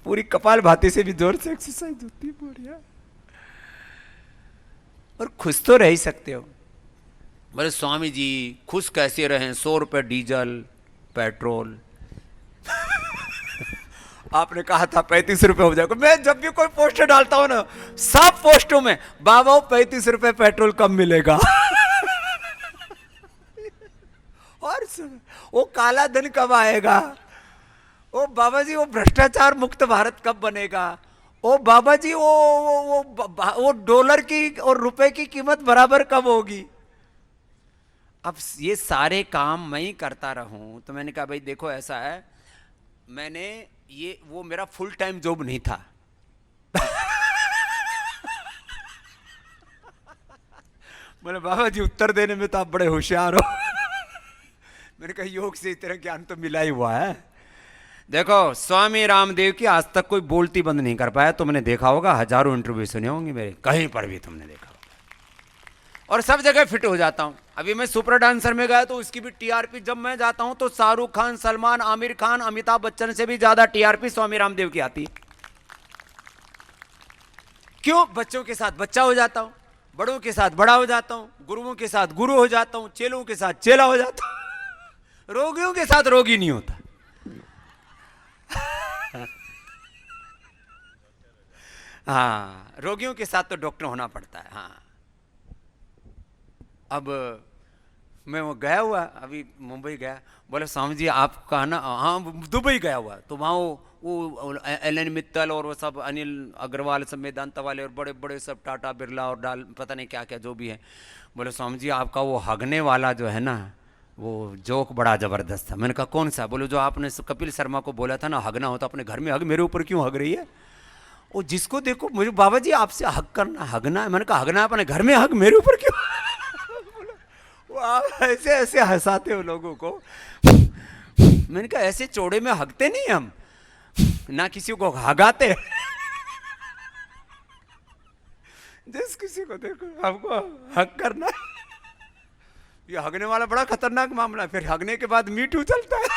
पूरी कपाल भाती से भी जोर से एक्सरसाइज होती है, बढ़िया। और खुश तो रह ही सकते हो। बोले स्वामी जी खुश कैसे रहें, 100 रुपए डीजल पेट्रोल। आपने कहा था 35 रुपए हो जाएगा। मैं जब भी कोई पोस्टर डालता हूं ना, सब पोस्टों में बाबा 35 रुपए पेट्रोल कम मिलेगा। और वो काला धन कब आएगा, ओ बाबा जी वो भ्रष्टाचार मुक्त भारत कब बनेगा, ओ बाबा जी वो डॉलर की और रुपए की कीमत बराबर कब होगी। अब ये सारे काम मैं ही करता रहूं, तो मैंने कहा भाई देखो ऐसा है, मैंने वो मेरा फुल टाइम जॉब नहीं था। बोले बाबा जी उत्तर देने में तो आप बड़े होशियार हो। मैंने कहा योग से इस तरह ज्ञान तो मिला ही हुआ है। देखो स्वामी रामदेव की आज तक कोई बोलती बंद नहीं कर पाया। तुमने देखा होगा, हजारों इंटरव्यू सुने होंगे मेरे, कहीं पर भी तुमने देखा होगा, और सब जगह फिट हो जाता हूं। अभी मैं सुपर डांसर में गया तो उसकी भी टीआरपी, जब मैं जाता हूं तो शाहरुख खान, सलमान, आमिर खान, अमिताभ बच्चन से भी ज्यादा टीआरपी स्वामी रामदेव की आती है। क्यों? बच्चों के साथ बच्चा हो जाता हूं, बड़ों के साथ बड़ा हो जाता हूं, गुरुओं के साथ गुरु हो जाता हूं, चेलों के साथ चेला हो जाता हूं, रोगियों के साथ रोगी नहीं होता। हाँ, रोगियों के साथ तो डॉक्टर होना पड़ता है। हाँ, अब मैं वो गया हुआ, अभी मुंबई गया, बोले स्वामी जी आपका ना, हाँ दुबई गया हुआ, तो वहाँ वो एलन मित्तल और वो सब अनिल अग्रवाल सब मेदांता वाले और बड़े बड़े सब टाटा बिरला और डाल पता नहीं क्या क्या जो भी है। बोले स्वामी जी आपका वो हगने वाला जो है ना, वो जोक बड़ा ज़बरदस्त था। मैंने कहा कौन सा? बोले जो आपने कपिल शर्मा को बोला था ना, हगना होता अपने घर में हग, मेरे ऊपर क्यों हग रही है? वो जिसको देखो मुझे बाबा जी आपसे हग करना, हगना है। मैंने कहा हगना अपने घर में, हग मेरे ऊपर क्यों? आप ऐसे ऐसे हंसाते हो लोगों को। मैंने कहा ऐसे चौड़े में हगते नहीं हम, ना किसी को हगाते। जिस किसी को देखो हमको हक करना, ये हगने वाला बड़ा खतरनाक मामला है। फिर हगने के बाद मीठू चलता है,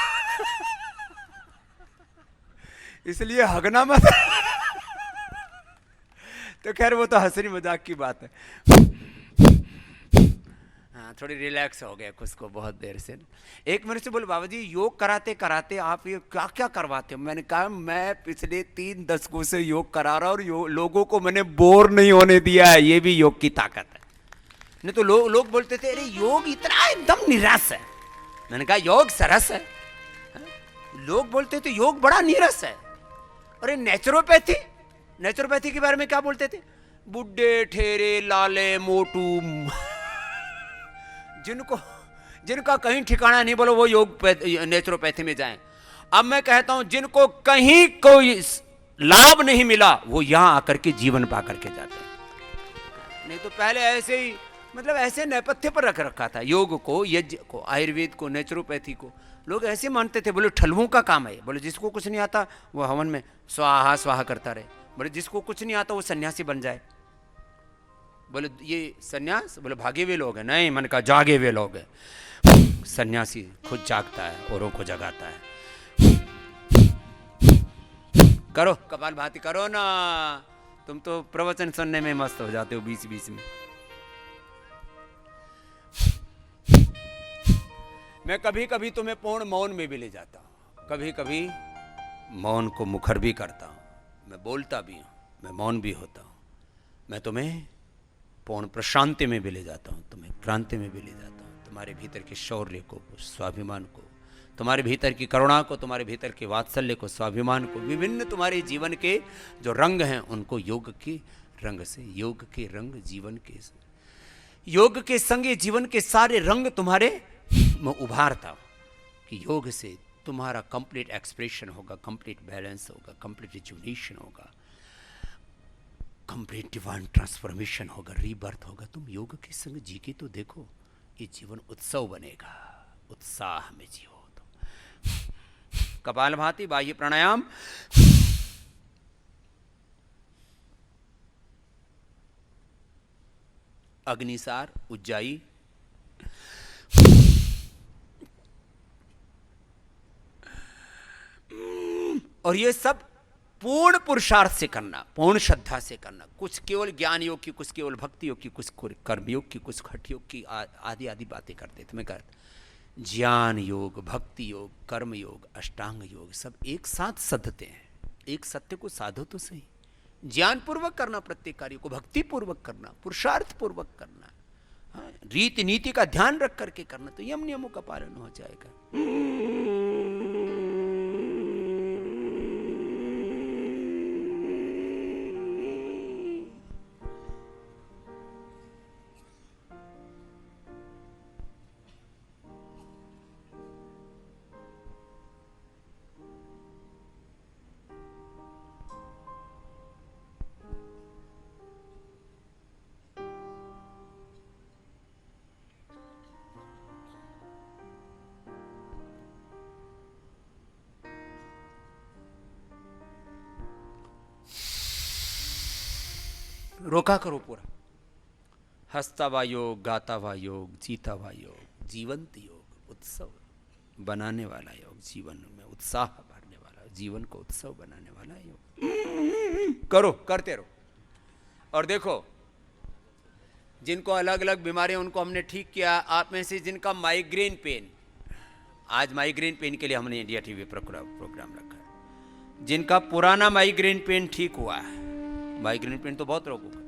इसलिए हगना मत। तो खैर वो तो हंसी मजाक की बात है। हाँ, थोड़ी रिलैक्स हो गया कुछ को बहुत देर से। एक मेरे से बोले बाबा जी योग कराते कराते आप ये क्या क्या करवाते हो? मैंने कहा मैं पिछले 3 दशकों से योग करा रहा और लोगों को मैंने बोर नहीं होने दिया है। ये भी योग की ताकत है। नहीं तो लोग बोलते थे अरे योग इतना एकदम निराश है। मैंने कहा योग सरस है। लोग बोलते थे योग बड़ा नीरस है। अरे नेचुरोपैथी के बारे में क्या बोलते थे? बुड्ढे ठेरे लाले मोटू, जिनका कहीं ठिकाना नहीं, बोलो वो योग नेचुरोपैथी में जाएं। अब मैं कहता हूं जिनको कहीं कोई लाभ नहीं मिला वो यहां आकर के जीवन पा करके जाते हैं। नहीं तो पहले ऐसे ही मतलब ऐसे नेपथ्य पर रख रखा था योग को, यज्ञ को, आयुर्वेद को, नेचुरोपैथी को। लोग ऐसे मानते थे, बोले ठल्लुओं का काम है। बोले जिसको कुछ नहीं आता वो हवन में स्वाहा स्वाहा करता रहे। बोले जिसको कुछ नहीं आता वो सन्यासी बन जाए। बोले ये सन्यास, बोले भागे हुए लोग हैं। नहीं, मन का जागे हुए लोग हैं। सन्यासी खुद जागता है, औरों को जगाता है। करो कपालभाति करो ना, तुम तो प्रवचन सुनने में मस्त हो जाते हो बीच बीच में। मैं कभी कभी तुम्हें पूर्ण मौन में भी ले जाता हूं, कभी कभी मौन को मुखर भी करता हूं। मैं बोलता भी हूं, मैं मौन भी होता हूं। मैं तुम्हें पूर्ण प्रशांति में भी ले जाता हूं, तुम्हें क्रांति में भी ले जाता हूं। तुम्हारे भीतर के शौर्य को, स्वाभिमान को, तुम्हारे भीतर की करुणा को, तुम्हारे भीतर के वात्सल्य को, स्वाभिमान को, विभिन्न तुम्हारे जीवन के जो रंग हैं उनको योग के रंग से, योग के रंग जीवन के, योग के संग जीवन के सारे रंग तुम्हारे में उभारता हूं कि योग से तुम्हारा कंप्लीट एक्सप्रेशन होगा, कंप्लीट बैलेंस होगा, कंप्लीट रिजुविनेशन होगा, कंप्लीट डिवाइन ट्रांसफॉर्मेशन होगा, रीबर्थ होगा। तुम योग के संग जी के तो देखो, ये जीवन उत्सव बनेगा। उत्साह में जियो तुम। कपालभाति, बाह्य प्राणायाम, अग्निसार, उज्जाई, और ये सब पूर्ण पुरुषार्थ से करना, पूर्ण श्रद्धा से करना। कुछ केवल ज्ञान योग की, कुछ केवल भक्ति योग की, कुछ कर्म योग की, कुछ खट योग की, आदि आदि बातें करते थे। मैं कहता ज्ञान योग, भक्ति योग, कर्म योग, अष्टांग योग सब एक साथ सधते हैं। एक सत्य को साधो तो सही। ज्ञान पूर्वक करना प्रत्येक कार्य को, भक्ति पूर्वक करना, पुरुषार्थ पूर्वक करना, हाँ, रीति नीति का ध्यान रख करके करना, तो यम नियमों का पालन हो जाएगा। रोका करो पूरा। हंसता हुआ योग, गाता हुआ योग, जीता हुआ योग, जीवंत योग, उत्सव बनाने वाला योग, जीवन में उत्साह भरने वाला, जीवन को उत्सव बनाने वाला योग। करो, करते रहो। और देखो जिनको अलग अलग बीमारियां उनको हमने ठीक किया। आप में से जिनका माइग्रेन पेन, आज माइग्रेन पेन के लिए हमने इंडिया टीवी प्रोग्राम रखा है। जिनका पुराना माइग्रेन पेन ठीक हुआ है, माइग्रेन पेन तो बहुत लोगों का,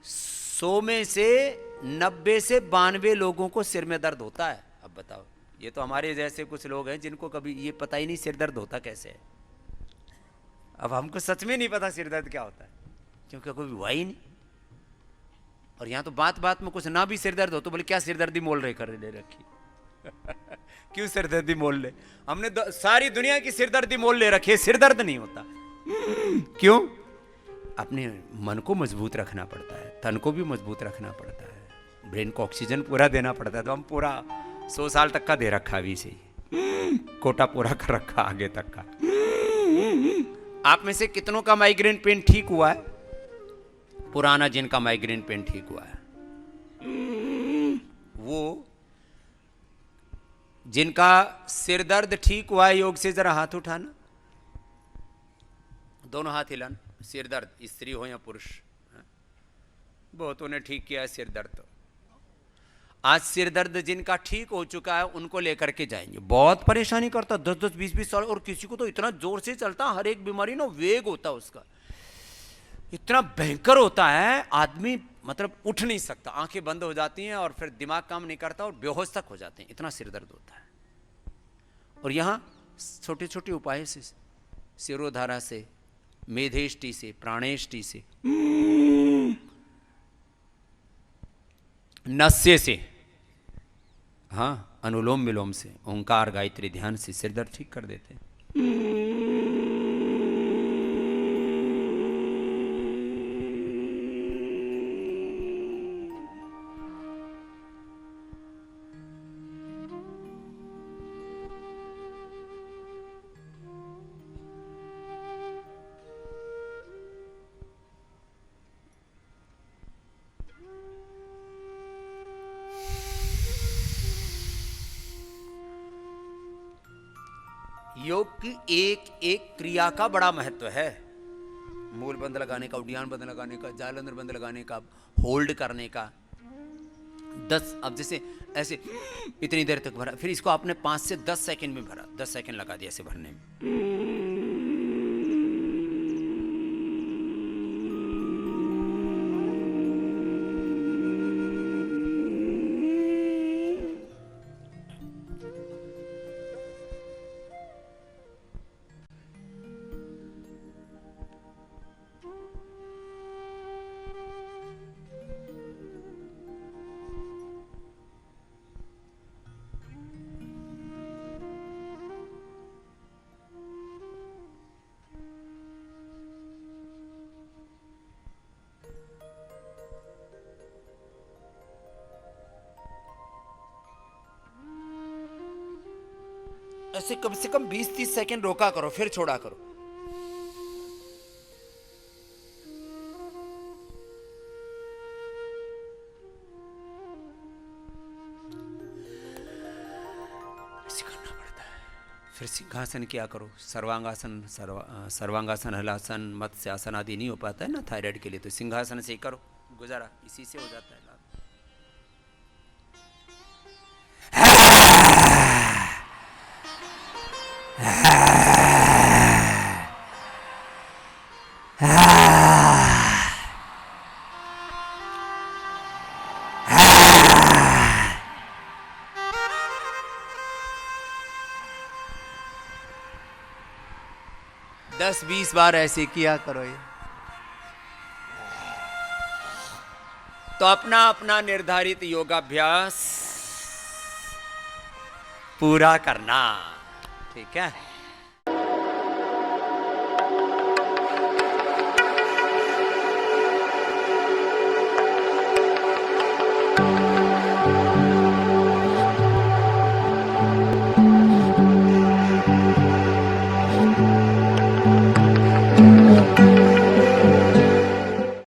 100 में से 90 से 92 लोगों को सिर में दर्द होता है। अब बताओ, ये तो हमारे जैसे कुछ लोग हैं जिनको कभी ये पता ही नहीं सिर दर्द होता कैसे है। अब हमको सच में नहीं पता सिर दर्द क्या होता है, क्योंकि कोई हुआ ही नहीं। और यहाँ तो बात बात में कुछ ना भी सिर दर्द हो तो बोले क्या सिरदर्दी मोल रहे कर ले रखी। क्यों सिरदर्दी मोल ले? हमने सारी दुनिया की सिरदर्दी मोल ले रखी है, सिरदर्द नहीं होता। क्यों? अपने मन को मजबूत रखना पड़ता है, तन को भी मजबूत रखना पड़ता है, ब्रेन को ऑक्सीजन पूरा देना पड़ता है, तो हम पूरा 100 साल तक का दे रखा अभी से ही, कोटा पूरा कर रखा आगे तक का। आप में से कितनों का माइग्रेन पेन ठीक हुआ है? पुराना जिनका माइग्रेन पेन ठीक हुआ है, वो जिनका सिर दर्द ठीक हुआ है योग से, जरा हाथ उठाना, दोनों हाथ हिलाना। सिर दर्द, स्त्री हो या पुरुष, बहुतों ने ठीक किया है सिर दर्द। तो आज सिर दर्द जिनका ठीक हो चुका है उनको लेकर के जाएंगे। बहुत परेशानी करता, 10-10, 20-20 साल, और किसी को तो इतना जोर से चलता, हर एक बीमारी ना वेग होता उसका, इतना भयंकर होता है, आदमी मतलब उठ नहीं सकता, आंखें बंद हो जाती हैं और फिर दिमाग काम नहीं करता और बेहोश तक हो जाते हैं, इतना सिर दर्द होता है। और यहाँ छोटे छोटे उपाय से, सिरोधारा से, मेधेष्टि से, प्राणेष्टि से, नस्य से, हाँ, अनुलोम विलोम से, ओंकार गायत्री ध्यान से सिर दर्द ठीक कर देते हैं। योग की एक एक क्रिया का बड़ा महत्व है। मूल बंद लगाने का, उड्डयन बंद लगाने का, जालंधर बंद लगाने का, होल्ड करने का। 10, अब जैसे ऐसे इतनी देर तक भरा, फिर इसको आपने 5 से 10 सेकंड में भरा, 10 सेकंड लगा दिया ऐसे भरने में। ऐसे कम से कम 20-30 सेकंड रोका करो, फिर छोड़ा करो। ऐसे करना पड़ता है। फिर सिंहासन किया करो, सर्वांगासन, सर्वांगासन, हलासन, मत्स्यासन आदि नहीं हो पाता है ना थायराइड के लिए, तो सिंहासन से ही करो, गुजारा इसी से हो जाता है। दस 20 बार ऐसे किया करो ये, तो अपना अपना निर्धारित योगाभ्यास पूरा करना, ठीक है।